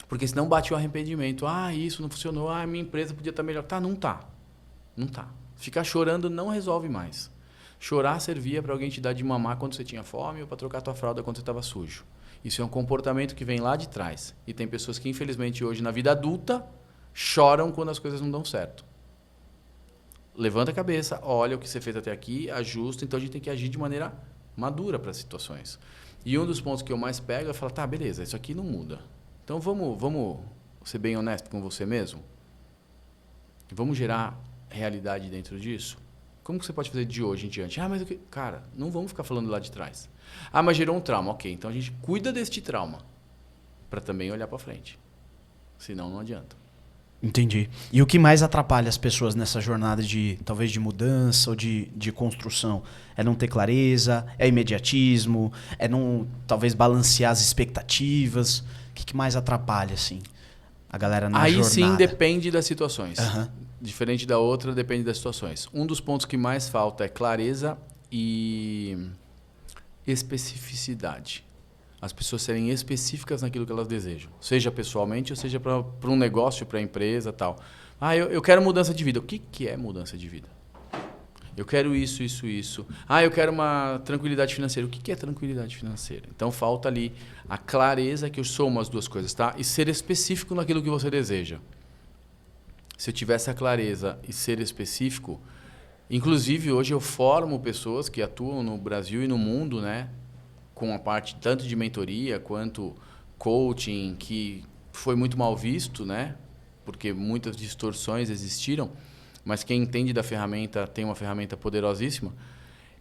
Porque senão bate o arrependimento. Isso não funcionou. Minha empresa podia estar melhor. Não tá. Ficar chorando não resolve mais. Chorar servia para alguém te dar de mamar quando você tinha fome ou para trocar tua fralda quando você estava sujo. Isso é um comportamento que vem lá de trás. E tem pessoas que, infelizmente, hoje, na vida adulta, choram quando as coisas não dão certo. Levanta a cabeça, olha o que você fez até aqui, ajusta. Então, a gente tem que agir de maneira madura para as situações. E um dos pontos que eu mais pego é falar, beleza, isso aqui não muda. Então vamos ser bem honesto com você mesmo? Vamos gerar realidade dentro disso? Como que você pode fazer de hoje em diante? Mas cara, não vamos ficar falando lá de trás. Mas gerou um trauma. Ok, então a gente cuida deste trauma para também olhar para frente. Senão não adianta. Entendi. E o que mais atrapalha as pessoas nessa jornada talvez de mudança ou de construção? É não ter clareza? É imediatismo? É não, talvez, balancear as expectativas? O que mais atrapalha, assim, a galera na jornada? Aí sim depende das situações. Uhum. Diferente da outra, depende das situações. Um dos pontos que mais falta é clareza e especificidade. As pessoas serem específicas naquilo que elas desejam. Seja pessoalmente ou seja para um negócio, para a empresa e tal. Eu quero mudança de vida. O que é mudança de vida? Eu quero isso. Eu quero uma tranquilidade financeira. O que é tranquilidade financeira? Então, falta ali a clareza que eu soma as duas coisas, tá? E ser específico naquilo que você deseja. Se eu tivesse a clareza e ser específico... Inclusive, hoje eu formo pessoas que atuam no Brasil e no mundo, né? Com a parte tanto de mentoria quanto coaching, que foi muito mal visto, né? Porque muitas distorções existiram, mas quem entende da ferramenta tem uma ferramenta poderosíssima.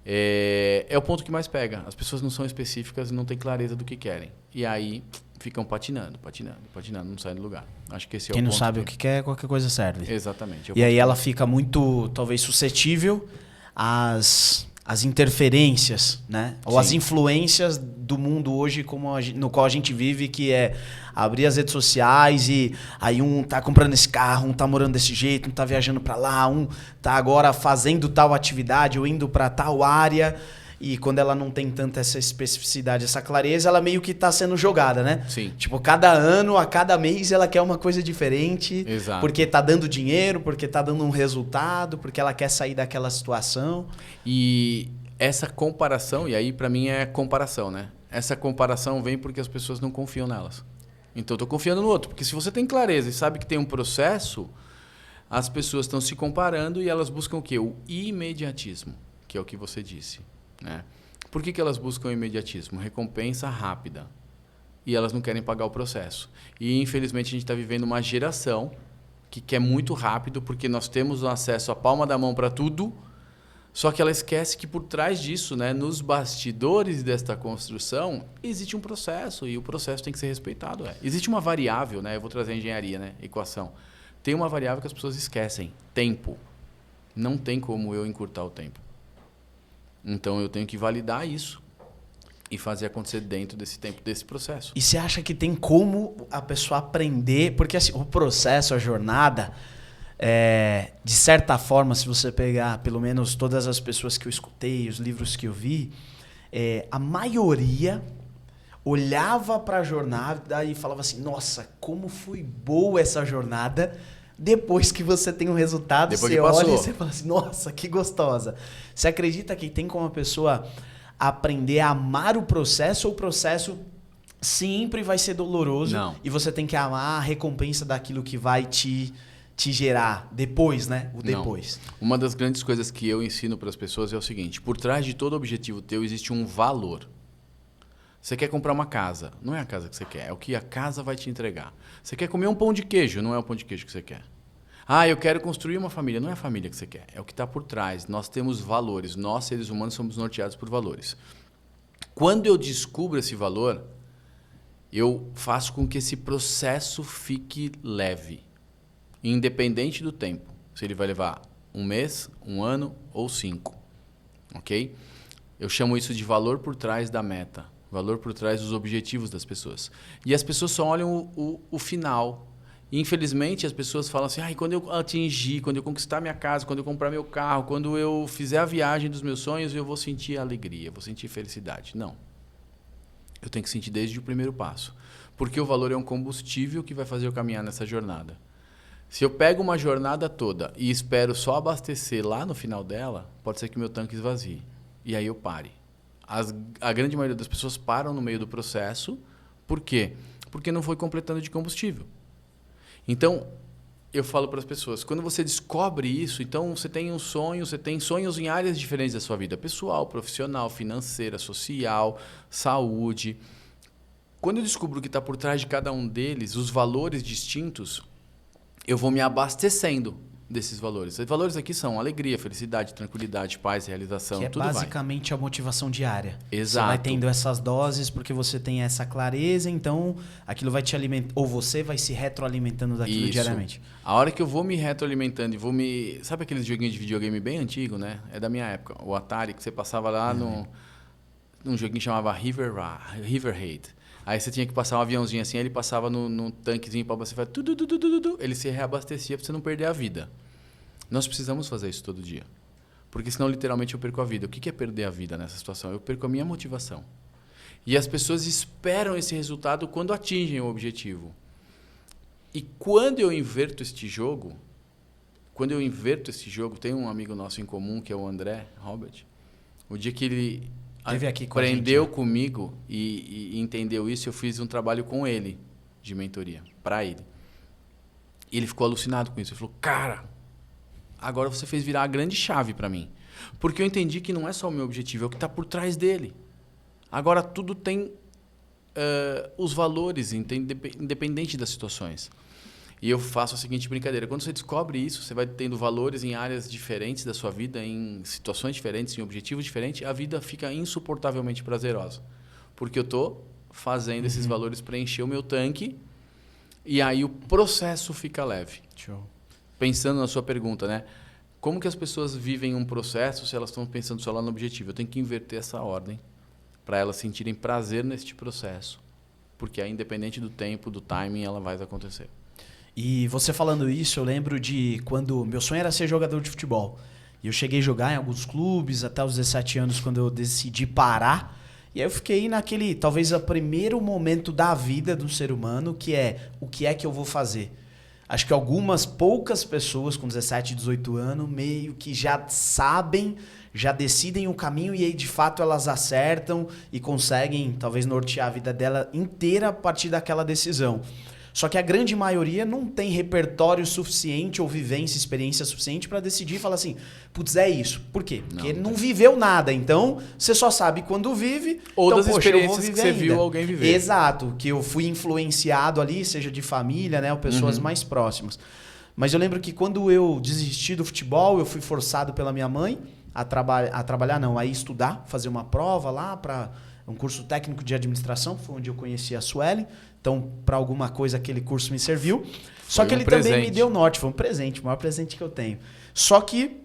É o ponto que mais pega. As pessoas não são específicas e não têm clareza do que querem. E aí ficam patinando, não saem do lugar. Acho que esse é o ponto. Quem não sabe o que quer, qualquer coisa serve. Exatamente. E aí ela fica muito, talvez, suscetível às interferências, né? Ou às influências do mundo hoje no qual a gente vive, que é abrir as redes sociais e aí um tá comprando esse carro, um tá morando desse jeito, um tá viajando para lá, um tá agora fazendo tal atividade ou indo para tal área. E quando ela não tem tanta essa especificidade, essa clareza, ela meio que tá sendo jogada, né? Sim. Tipo, cada ano, a cada mês, ela quer uma coisa diferente. Exato. Porque tá dando dinheiro, porque tá dando um resultado, porque ela quer sair daquela situação. E essa comparação, e aí para mim é comparação, né? Essa comparação vem porque as pessoas não confiam nelas. Então eu tô confiando no outro. Porque se você tem clareza e sabe que tem um processo, as pessoas estão se comparando e elas buscam o quê? O imediatismo, que é o que você disse. Né? Por que elas buscam imediatismo? Recompensa rápida. E elas não querem pagar o processo. E, infelizmente, a gente está vivendo uma geração que quer muito rápido, porque nós temos o acesso à palma da mão para tudo, só que ela esquece que por trás disso, né, nos bastidores desta construção, existe um processo, e o processo tem que ser respeitado. Existe uma variável, né, eu vou trazer a engenharia, né, equação. Tem uma variável que as pessoas esquecem, tempo. Não tem como eu encurtar o tempo. Então, eu tenho que validar isso e fazer acontecer dentro desse tempo, desse processo. E você acha que tem como a pessoa aprender? Porque assim, o processo, a jornada, de certa forma, se você pegar pelo menos todas as pessoas que eu escutei, os livros que eu vi, a maioria olhava para a jornada e falava assim, nossa, como foi boa essa jornada. Depois que você tem um resultado, você olha e você fala assim, nossa, que gostosa. Você acredita que tem como a pessoa aprender a amar o processo ou o processo sempre vai ser doloroso? Não. E você tem que amar a recompensa daquilo que vai te gerar depois, né? O depois. Não. Uma das grandes coisas que eu ensino para as pessoas é o seguinte, por trás de todo objetivo teu existe um valor. Você quer comprar uma casa, não é a casa que você quer, é o que a casa vai te entregar. Você quer comer um pão de queijo, não é o pão de queijo que você quer. Ah, eu quero construir uma família, não é a família que você quer, é o que está por trás. Nós temos valores, nós seres humanos somos norteados por valores. Quando eu descubro esse valor, eu faço com que esse processo fique leve, independente do tempo. Se ele vai levar 1 mês, 1 ano ou 5, ok? Eu chamo isso de valor por trás da meta. Valor por trás dos objetivos das pessoas. E as pessoas só olham o final. E, infelizmente, as pessoas falam assim, quando eu atingir, quando eu conquistar minha casa, quando eu comprar meu carro, quando eu fizer a viagem dos meus sonhos, eu vou sentir alegria, vou sentir felicidade. Não. Eu tenho que sentir desde o primeiro passo. Porque o valor é um combustível que vai fazer eu caminhar nessa jornada. Se eu pego uma jornada toda e espero só abastecer lá no final dela, pode ser que meu tanque esvazie. E aí eu pare. A grande maioria das pessoas param no meio do processo. Por quê? Porque não foi completando de combustível. Então, eu falo para as pessoas, quando você descobre isso, então você tem um sonho, você tem sonhos em áreas diferentes da sua vida, pessoal, profissional, financeira, social, saúde. Quando eu descubro o que está por trás de cada um deles, os valores distintos, eu vou me abastecendo desses valores. Os valores aqui são alegria, felicidade, tranquilidade, paz, realização, que tudo basicamente a motivação diária. Exato. Você vai tendo essas doses porque você tem essa clareza, então aquilo vai te alimentar, ou você vai se retroalimentando daquilo diariamente. A hora que eu vou me retroalimentando e vou me... Sabe aqueles joguinhos de videogame bem antigo, né? É da minha época. O Atari, que você passava lá num joguinho que chamava Riverhead. Aí você tinha que passar um aviãozinho assim, aí ele passava no tanquezinho para você fazer ele se reabastecia para você não perder a vida. Nós precisamos fazer isso todo dia. Porque senão, literalmente, eu perco a vida. O que é perder a vida nessa situação? Eu perco a minha motivação. E as pessoas esperam esse resultado quando atingem o objetivo. E quando eu inverto este jogo, tem um amigo nosso em comum, que é o André Robert. O dia que ele aprendeu comigo e entendeu isso, eu fiz um trabalho com ele, de mentoria, para ele. E ele ficou alucinado com isso. Ele falou, cara, agora você fez virar a grande chave para mim. Porque eu entendi que não é só o meu objetivo, é o que está por trás dele. Agora tudo tem os valores, independente das situações. E eu faço a seguinte brincadeira. Quando você descobre isso, você vai tendo valores em áreas diferentes da sua vida, em situações diferentes, em objetivos diferentes, a vida fica insuportavelmente prazerosa. Porque eu estou fazendo esses valores preencher o meu tanque e aí o processo fica leve. Show. Pensando na sua pergunta, né? Como que as pessoas vivem um processo se elas estão pensando só lá no objetivo? Eu tenho que inverter essa ordem para elas sentirem prazer neste processo. Porque aí, independente do tempo, do timing, ela vai acontecer. E você falando isso, eu lembro de quando meu sonho era ser jogador de futebol. E eu cheguei a jogar em alguns clubes até os 17 anos, quando eu decidi parar. E aí eu fiquei naquele, talvez, o primeiro momento da vida do ser humano, que é o que é que eu vou fazer. Acho que algumas poucas pessoas com 17, 18 anos meio que já sabem, já decidem o caminho e aí de fato elas acertam e conseguem talvez nortear a vida dela inteira a partir daquela decisão. Só que a grande maioria não tem repertório suficiente ou vivência, experiência suficiente para decidir e falar assim, putz, é isso. Por quê? Porque não viveu nada. Então, você só sabe quando vive. Ou então, das experiências que você viu alguém viver. Exato. Que eu fui influenciado ali, seja de família, né, ou pessoas mais próximas. Mas eu lembro que quando eu desisti do futebol, eu fui forçado pela minha mãe a trabalhar, não, a ir estudar, fazer uma prova lá para um curso técnico de administração, foi onde eu conheci a Sueli. Então, para alguma coisa, aquele curso me serviu. Só que ele também me deu norte. Foi um presente, o maior presente que eu tenho. Só que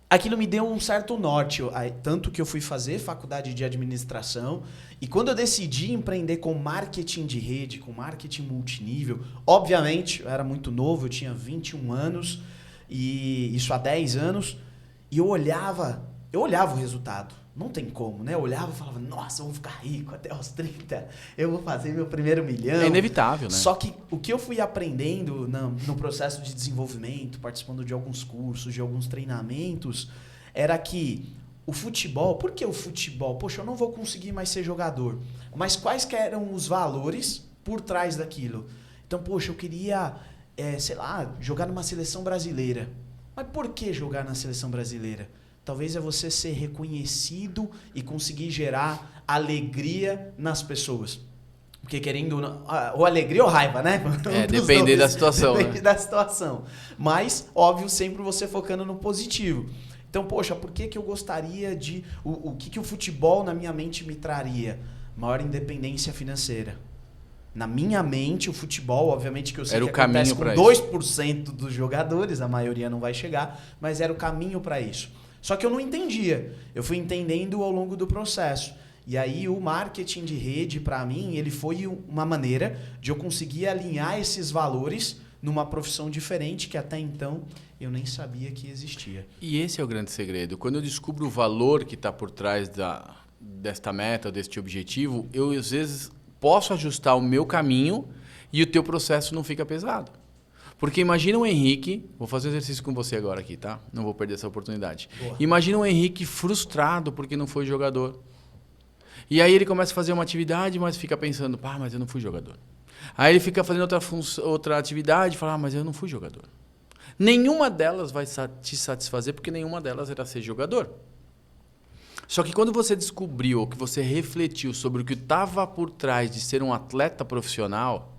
aquilo me deu um certo norte. Tanto que eu fui fazer faculdade de administração. E quando eu decidi empreender com marketing de rede, com marketing multinível, obviamente, eu era muito novo, eu tinha 21 anos, e isso há 10 anos, e eu olhava o resultado. Não tem como, né? Eu olhava e falava, nossa, eu vou ficar rico até aos 30, eu vou fazer meu primeiro milhão. É inevitável, né? Só que o que eu fui aprendendo no processo de desenvolvimento, participando de alguns cursos, de alguns treinamentos, era que o futebol, por que o futebol? Poxa, eu não vou conseguir mais ser jogador. Mas quais que eram os valores por trás daquilo? Então, poxa, eu queria, sei lá, jogar numa seleção brasileira. Mas por que jogar na seleção brasileira? Talvez é você ser reconhecido e conseguir gerar alegria nas pessoas. Porque querendo ou alegria ou raiva, né? Depender da situação. Depende da situação. Mas, óbvio, sempre você focando no positivo. Então, poxa, por que eu gostaria de... O que o futebol na minha mente me traria? Maior independência financeira. Na minha mente, o futebol, obviamente que eu sei que acontece com 2% dos jogadores, a maioria não vai chegar, mas era o caminho para isso. Só que eu não entendia. Eu fui entendendo ao longo do processo. E aí o marketing de rede, para mim, ele foi uma maneira de eu conseguir alinhar esses valores numa profissão diferente que até então eu nem sabia que existia. E esse é o grande segredo. Quando eu descubro o valor que está por trás desta meta, deste objetivo, eu às vezes posso ajustar o meu caminho e o teu processo não fica pesado. Porque imagina o Henrique, vou fazer um exercício com você agora aqui, tá? Não vou perder essa oportunidade. Boa. Imagina o Henrique frustrado porque não foi jogador. E aí ele começa a fazer uma atividade, mas fica pensando, mas eu não fui jogador. Aí ele fica fazendo outra atividade e fala, mas eu não fui jogador. Nenhuma delas vai te satisfazer porque nenhuma delas era ser jogador. Só que quando você descobriu, ou que você refletiu sobre o que estava por trás de ser um atleta profissional,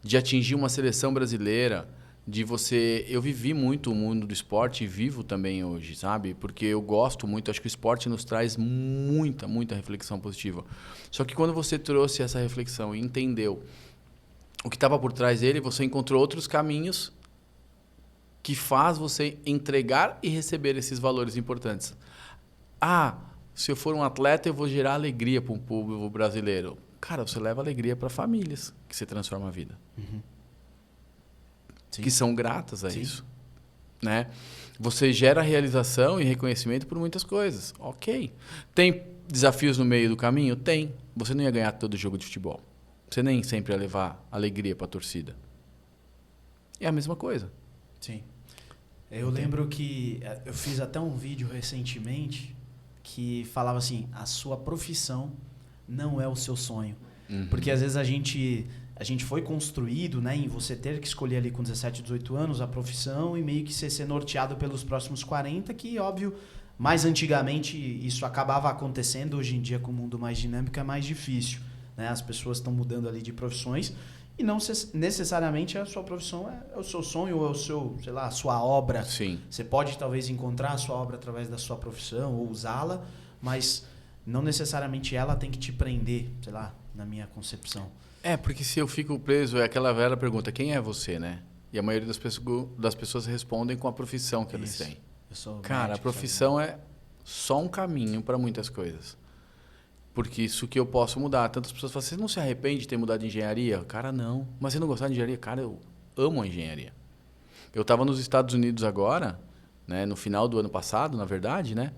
de atingir uma seleção brasileira, de você... Eu vivi muito o mundo do esporte e vivo também hoje, sabe? Porque eu gosto muito, acho que o esporte nos traz muita, muita reflexão positiva. Só que quando você trouxe essa reflexão e entendeu o que estava por trás dele, você encontrou outros caminhos que faz você entregar e receber esses valores importantes. Se eu for um atleta, eu vou gerar alegria para um povo brasileiro. Cara, você leva alegria para famílias que você transforma a vida. Uhum. Que são gratas a isso. Né? Você gera realização e reconhecimento por muitas coisas. Ok. Tem desafios no meio do caminho? Tem. Você não ia ganhar todo jogo de futebol. Você nem sempre ia levar alegria para a torcida. É a mesma coisa. Sim. Eu lembro que eu fiz até um vídeo recentemente que falava assim, a sua profissão não é o seu sonho. Uhum. Porque às vezes a gente foi construído, né, em você ter que escolher ali com 17, 18 anos a profissão e meio que ser norteado pelos próximos 40, que óbvio, mais antigamente isso acabava acontecendo, hoje em dia com o mundo mais dinâmico é mais difícil. Né? As pessoas estão mudando ali de profissões E não necessariamente a sua profissão é o seu sonho ou é o seu, sei lá, a sua obra. Sim. Você pode talvez encontrar a sua obra através da sua profissão ou usá-la, mas não necessariamente ela tem que te prender, sei lá, na minha concepção. Porque se eu fico preso, é aquela velha pergunta, quem é você, né? E a maioria das pessoas respondem com a profissão que eles têm. Cara, médico, a profissão é só um caminho para muitas coisas. Porque isso que eu posso mudar. Tantas pessoas falam, você não se arrepende de ter mudado de engenharia? Cara, não. Mas você não gostar de engenharia? Cara, eu amo a engenharia. Eu estava nos Estados Unidos agora, né, no final do ano passado, na verdade, né,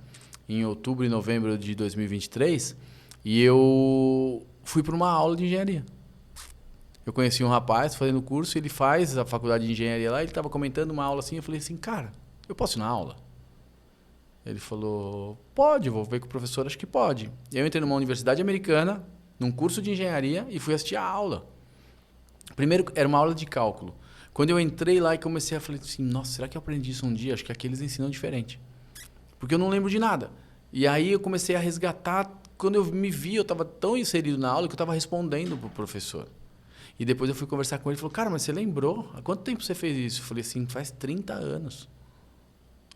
em outubro e novembro de 2023, e eu fui para uma aula de engenharia. Eu conheci um rapaz fazendo curso, ele faz a faculdade de engenharia lá, ele estava comentando uma aula assim, eu falei assim, cara, eu posso ir na aula? Ele falou, pode, vou ver com o professor, acho que pode. E eu entrei numa universidade americana, num curso de engenharia, e fui assistir a aula. Primeiro, era uma aula de cálculo. Quando eu entrei lá e comecei a falar assim, nossa, será que eu aprendi isso um dia? Acho que aqui eles ensinam diferente. Porque eu não lembro de nada. E aí eu comecei a resgatar, quando eu me vi, eu estava tão inserido na aula que eu estava respondendo para o professor. E depois eu fui conversar com ele, ele falou, cara, mas você lembrou? Há quanto tempo você fez isso? Eu falei assim, faz 30 anos.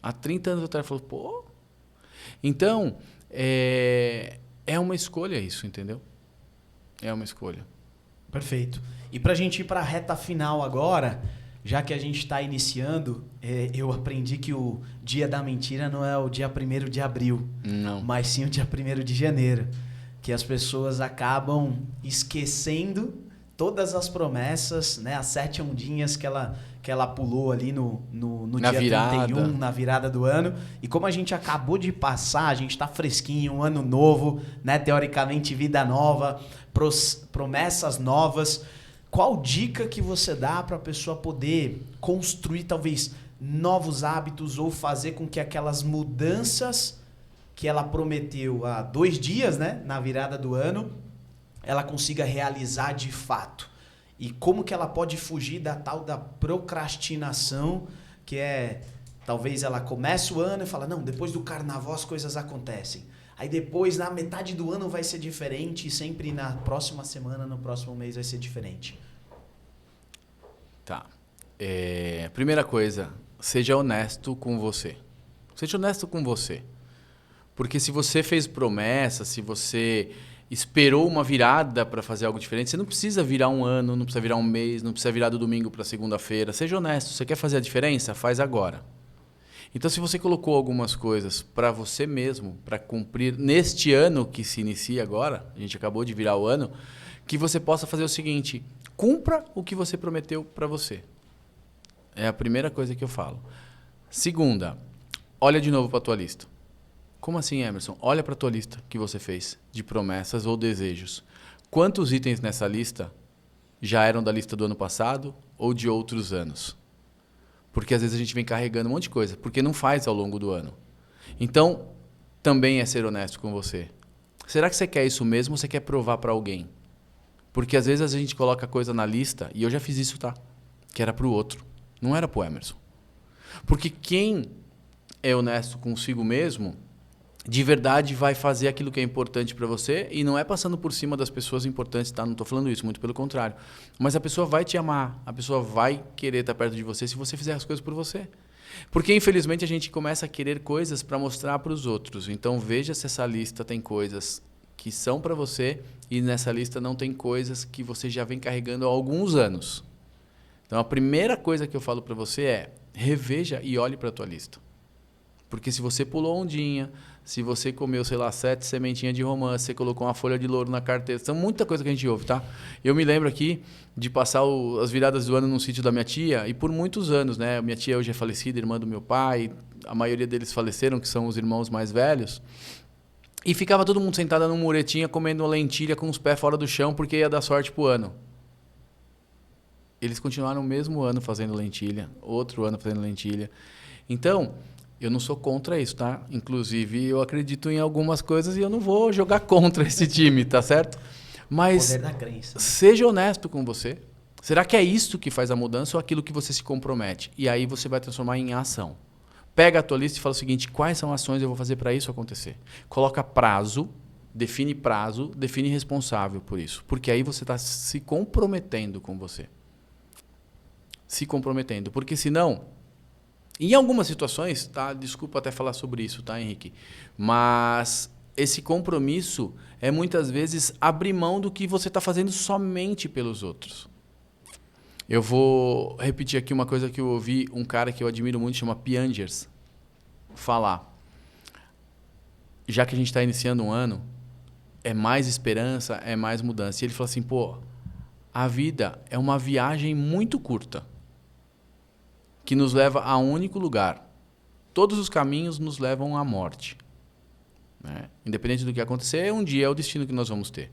Há 30 anos atrás, ele falou, pô. Então, é uma escolha isso, entendeu? É uma escolha. Perfeito. E para a gente ir para a reta final agora, já que a gente está iniciando, eu aprendi que o dia da mentira não é o dia 1º de abril, não, mas sim o dia 1º de janeiro. Que as pessoas acabam esquecendo todas as promessas, né, as 7 ondinhas que ela pulou ali no dia virada. 31, na virada do ano. E como a gente acabou de passar, a gente está fresquinho, um ano novo, né, teoricamente vida nova, promessas novas. Qual dica que você dá para a pessoa poder construir talvez novos hábitos ou fazer com que aquelas mudanças que ela prometeu há 2 dias, né, na virada do ano, ela consiga realizar de fato? E como que ela pode fugir da tal da procrastinação, que é, talvez ela comece o ano e fala, não, depois do carnaval as coisas acontecem. Aí depois, na metade do ano vai ser diferente e sempre na próxima semana, no próximo mês vai ser diferente. Tá. Primeira coisa, seja honesto com você. Seja honesto com você. Porque se você fez promessa, se você esperou uma virada para fazer algo diferente, você não precisa virar um ano, não precisa virar um mês, não precisa virar do domingo para segunda-feira. Seja honesto. Você quer fazer a diferença? Faz agora. Então, se você colocou algumas coisas para você mesmo, para cumprir neste ano que se inicia agora, a gente acabou de virar o ano, que você possa fazer o seguinte, cumpra o que você prometeu para você. É a primeira coisa que eu falo. Segunda, olha de novo para a tua lista. Como assim, Emerson? Olha para a tua lista que você fez de promessas ou desejos. Quantos itens nessa lista já eram da lista do ano passado ou de outros anos? Porque às vezes a gente vem carregando um monte de coisa, porque não faz ao longo do ano. Então, também é ser honesto com você. Será que você quer isso mesmo ou você quer provar para alguém? Porque às vezes a gente coloca coisa na lista, e eu já fiz isso, tá? Que era para o outro, não era para o Emerson. Porque quem é honesto consigo mesmo, de verdade vai fazer aquilo que é importante para você, e não é passando por cima das pessoas importantes, tá? Não estou falando isso, muito pelo contrário. Mas a pessoa vai te amar, a pessoa vai querer estar perto de você se você fizer as coisas por você. Porque, infelizmente, a gente começa a querer coisas para mostrar para os outros. Então, veja se essa lista tem coisas que são para você e nessa lista não tem coisas que você já vem carregando há alguns anos. Então, a primeira coisa que eu falo para você é reveja e olhe para a tua lista. Porque se você pulou ondinha, se você comeu, sei lá, 7 sementinhas de romã, você colocou uma folha de louro na carteira, são muita coisa que a gente ouve, tá? Eu me lembro aqui de passar as viradas do ano num sítio da minha tia, e por muitos anos, né? Minha tia hoje é falecida, irmã do meu pai, a maioria deles faleceram, que são os irmãos mais velhos, e ficava todo mundo sentado numa muretinha comendo uma lentilha com os pés fora do chão, porque ia dar sorte pro ano. Eles continuaram o mesmo ano fazendo lentilha, outro ano fazendo lentilha. Então, eu não sou contra isso, tá? Inclusive, eu acredito em algumas coisas e eu não vou jogar contra esse time, tá certo? Mas poder da crença. Seja honesto com você. Será que é isso que faz a mudança ou aquilo que você se compromete? E aí você vai transformar em ação. Pega a tua lista e fala o seguinte, quais são as ações eu vou fazer para isso acontecer? Coloca prazo define prazo, define responsável por isso. Porque aí você está se comprometendo com você. Se comprometendo. Porque senão, em algumas situações, tá? Desculpa até falar sobre isso, tá, Henrique? Mas esse compromisso é muitas vezes abrir mão do que você está fazendo somente pelos outros. Eu vou repetir aqui uma coisa que eu ouvi um cara que eu admiro muito, chama Piangers, falar. Já que a gente está iniciando um ano, é mais esperança, é mais mudança. E ele falou assim, pô, a vida é uma viagem muito curta que nos leva a um único lugar. Todos os caminhos nos levam à morte. Né? Independente do que acontecer, um dia é o destino que nós vamos ter.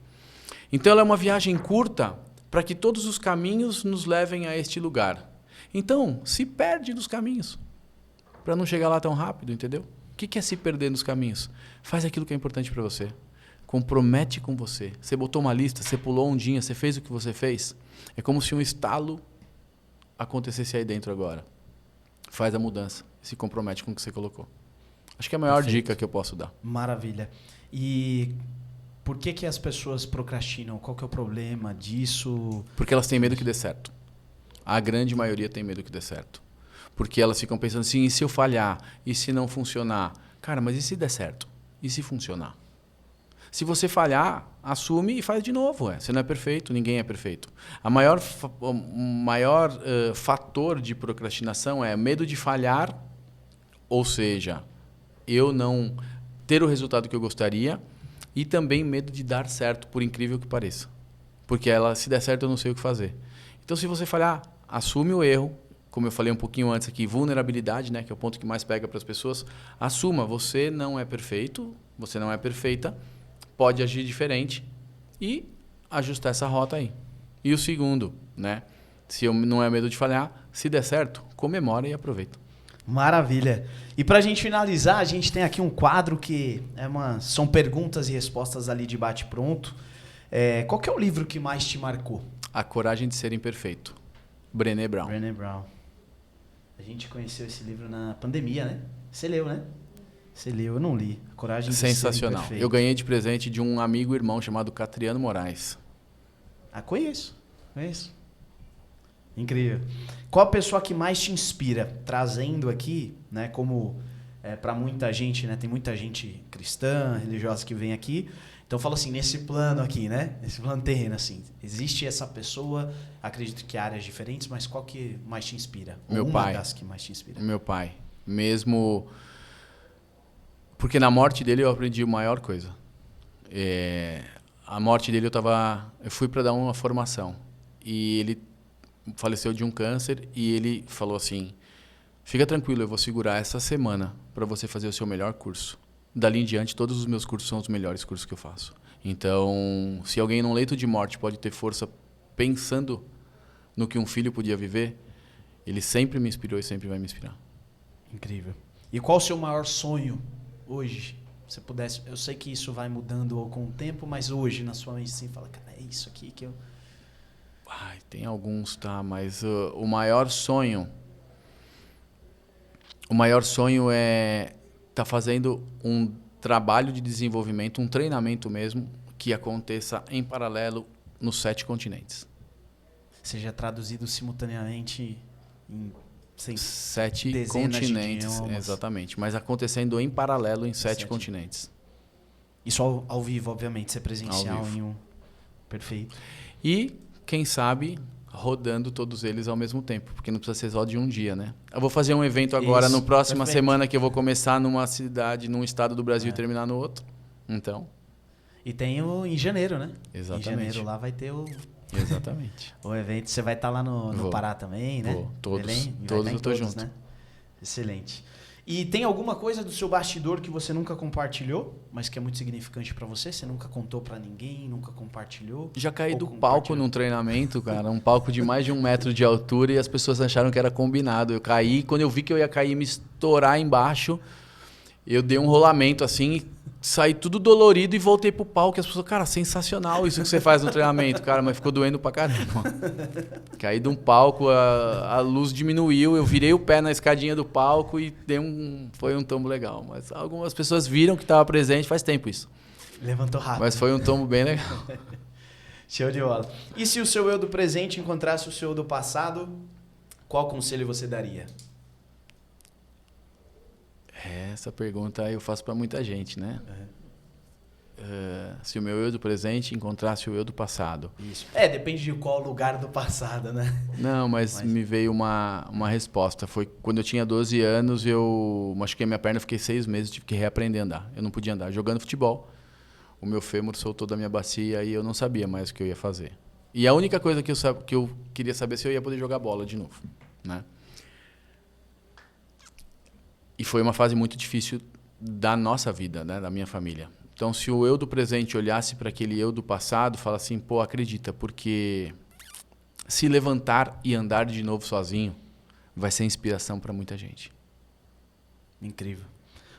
Então, ela é uma viagem curta para que todos os caminhos nos levem a este lugar. Então, se perde nos caminhos para não chegar lá tão rápido, entendeu? O que é se perder nos caminhos? Faz aquilo que é importante para você. Compromete com você. Você botou uma lista, você pulou ondinha, você fez o que você fez. É como se um estalo acontecesse aí dentro agora. Faz a mudança. Se compromete com o que você colocou. Acho que é a maior dica que eu posso dar. Maravilha. E por que as pessoas procrastinam? Qual que é o problema disso? Porque elas têm medo que dê certo. A grande maioria tem medo que dê certo. Porque elas ficam pensando assim, e se eu falhar? E se não funcionar? Cara, mas e se der certo? E se funcionar? Se você falhar, assume e faz de novo. Você não é perfeito, ninguém é perfeito. O maior fator de procrastinação é medo de falhar, ou seja, eu não ter o resultado que eu gostaria, e também medo de dar certo, por incrível que pareça. Porque se der certo, eu não sei o que fazer. Então, se você falhar, assume o erro. Como eu falei um pouquinho antes aqui, vulnerabilidade, né, que é o ponto que mais pega para as pessoas. Assuma, você não é perfeito, você não é perfeita, pode agir diferente e ajustar essa rota aí. E o segundo, né, se eu não é medo de falhar, se der certo, comemora e aproveita. Maravilha. E para a gente finalizar, a gente tem aqui um quadro que são perguntas e respostas ali de bate-pronto. Qual que é o livro que mais te marcou? A Coragem de Ser Imperfeito. Brené Brown. Brené Brown. A gente conheceu esse livro na pandemia, né? Você leu, né? Você leu, eu não li. A Coragem de Sensacional. Ser Imperfeito. Eu ganhei de presente de um amigo e irmão chamado Catriano Moraes. Ah, conheço. Incrível. Qual a pessoa que mais te inspira? Trazendo aqui, né, como para muita gente, né? Tem muita gente cristã, religiosa que vem aqui. Então, fala assim, nesse plano aqui, né? Nesse plano terreno, assim. Existe essa pessoa, acredito que áreas diferentes, mas qual que mais te inspira? Meu pai. Uma das que mais te inspira? Meu pai. Mesmo... Porque na morte dele eu aprendi a maior coisa. A morte dele eu fui para dar uma formação. E ele faleceu de um câncer e ele falou assim, fica tranquilo, eu vou segurar essa semana para você fazer o seu melhor curso. Dali em diante, todos os meus cursos são os melhores cursos que eu faço. Então, se alguém num leito de morte pode ter força pensando no que um filho podia viver, ele sempre me inspirou e sempre vai me inspirar. Incrível. E qual o seu maior sonho hoje? Se pudesse, eu sei que isso vai mudando com o tempo, mas hoje na sua mente assim, fala, cara, é isso aqui que eu... Tem alguns, tá? Mas o maior sonho é estar fazendo um trabalho de desenvolvimento, um treinamento mesmo, que aconteça em paralelo nos 7 continentes. Seja traduzido simultaneamente em 7 continentes, exatamente. Mas acontecendo em paralelo em 7 continentes. Isso ao vivo, obviamente, ser presencial em um... Perfeito. E, quem sabe, rodando todos eles ao mesmo tempo, porque não precisa ser só de um dia, né? Eu vou fazer um evento agora, no próxima semana, que eu vou começar numa cidade, num estado do Brasil e terminar no outro. Então... E tem em janeiro, né? Exatamente. Em janeiro lá vai ter Exatamente. o evento. Você vai estar lá no Pará também, né? Vou. Todos. Belém? Todos eu tô junto. Né? Excelente. E tem alguma coisa do seu bastidor que você nunca compartilhou, mas que é muito significante pra você? Você nunca contou pra ninguém, nunca compartilhou? Já caí do palco num treinamento, cara. Um palco de mais de 1 metro de altura e as pessoas acharam que era combinado. Eu caí, quando eu vi que eu ia cair e me estourar embaixo, eu dei um rolamento assim, saí tudo dolorido e voltei pro palco. E as pessoas, cara, sensacional isso que você faz no treinamento, cara, mas ficou doendo pra caramba. Caí de um palco, a luz diminuiu, eu virei o pé na escadinha do palco e foi um tombo legal. Mas algumas pessoas viram que estava presente, faz tempo isso. Levantou rápido. Mas foi um tombo bem legal. Show de bola. E se o seu eu do presente encontrasse o seu eu do passado, qual conselho você daria? Essa pergunta eu faço para muita gente, né? Se o meu eu do presente encontrasse o eu do passado. Isso. Depende de qual lugar do passado, né? Não, mas me veio uma resposta. Foi quando eu tinha 12 anos, eu machuquei minha perna, fiquei 6 meses, tive que reaprender a andar. Eu não podia andar. Jogando futebol, o meu fêmur soltou da minha bacia e eu não sabia mais o que eu ia fazer. E a única coisa que eu queria saber se eu ia poder jogar bola de novo, né? E foi uma fase muito difícil da nossa vida, né? Da minha família. Então, se o eu do presente olhasse para aquele eu do passado, fala assim, pô, acredita, porque se levantar e andar de novo sozinho vai ser inspiração para muita gente. Incrível.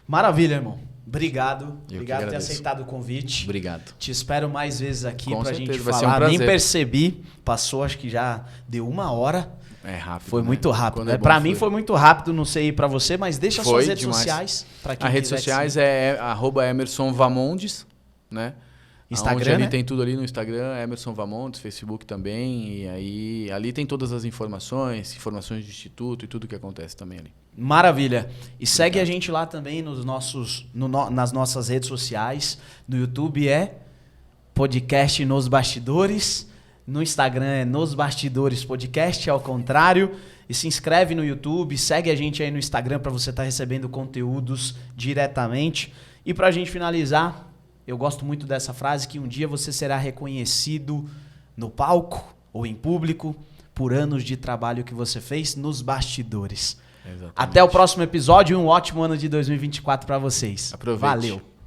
Maravilha, irmão. Obrigado. Eu Obrigado por ter agradeço. aceitado o convite. Obrigado. Te espero mais vezes aqui Com pra certeza, gente vai ser um falar. Nem prazer. percebi. Passou, acho que já deu 1 hora. É rápido. Foi né? muito rápido. Quando é bom, Pra mim foi muito rápido, não sei pra você, mas deixa Foi suas redes demais. sociais para quem As redes quiser te sociais seguir. é @EmersonVamondes, né? Instagram, Onde ali né? tem tudo ali no Instagram, Emerson Vamondes, Facebook também. E aí ali tem todas as informações de instituto e tudo que acontece também ali. Maravilha. E segue a gente lá também nos nas nossas redes sociais. No YouTube é Podcast Nos Bastidores. No Instagram é Nos Bastidores Podcast, ao contrário. E se inscreve no YouTube, segue a gente aí no Instagram para você estar recebendo conteúdos diretamente. E para a gente finalizar, eu gosto muito dessa frase, que um dia você será reconhecido no palco ou em público por anos de trabalho que você fez nos bastidores. Exatamente. Até o próximo episódio e um ótimo ano de 2024 para vocês. Aproveite. Valeu.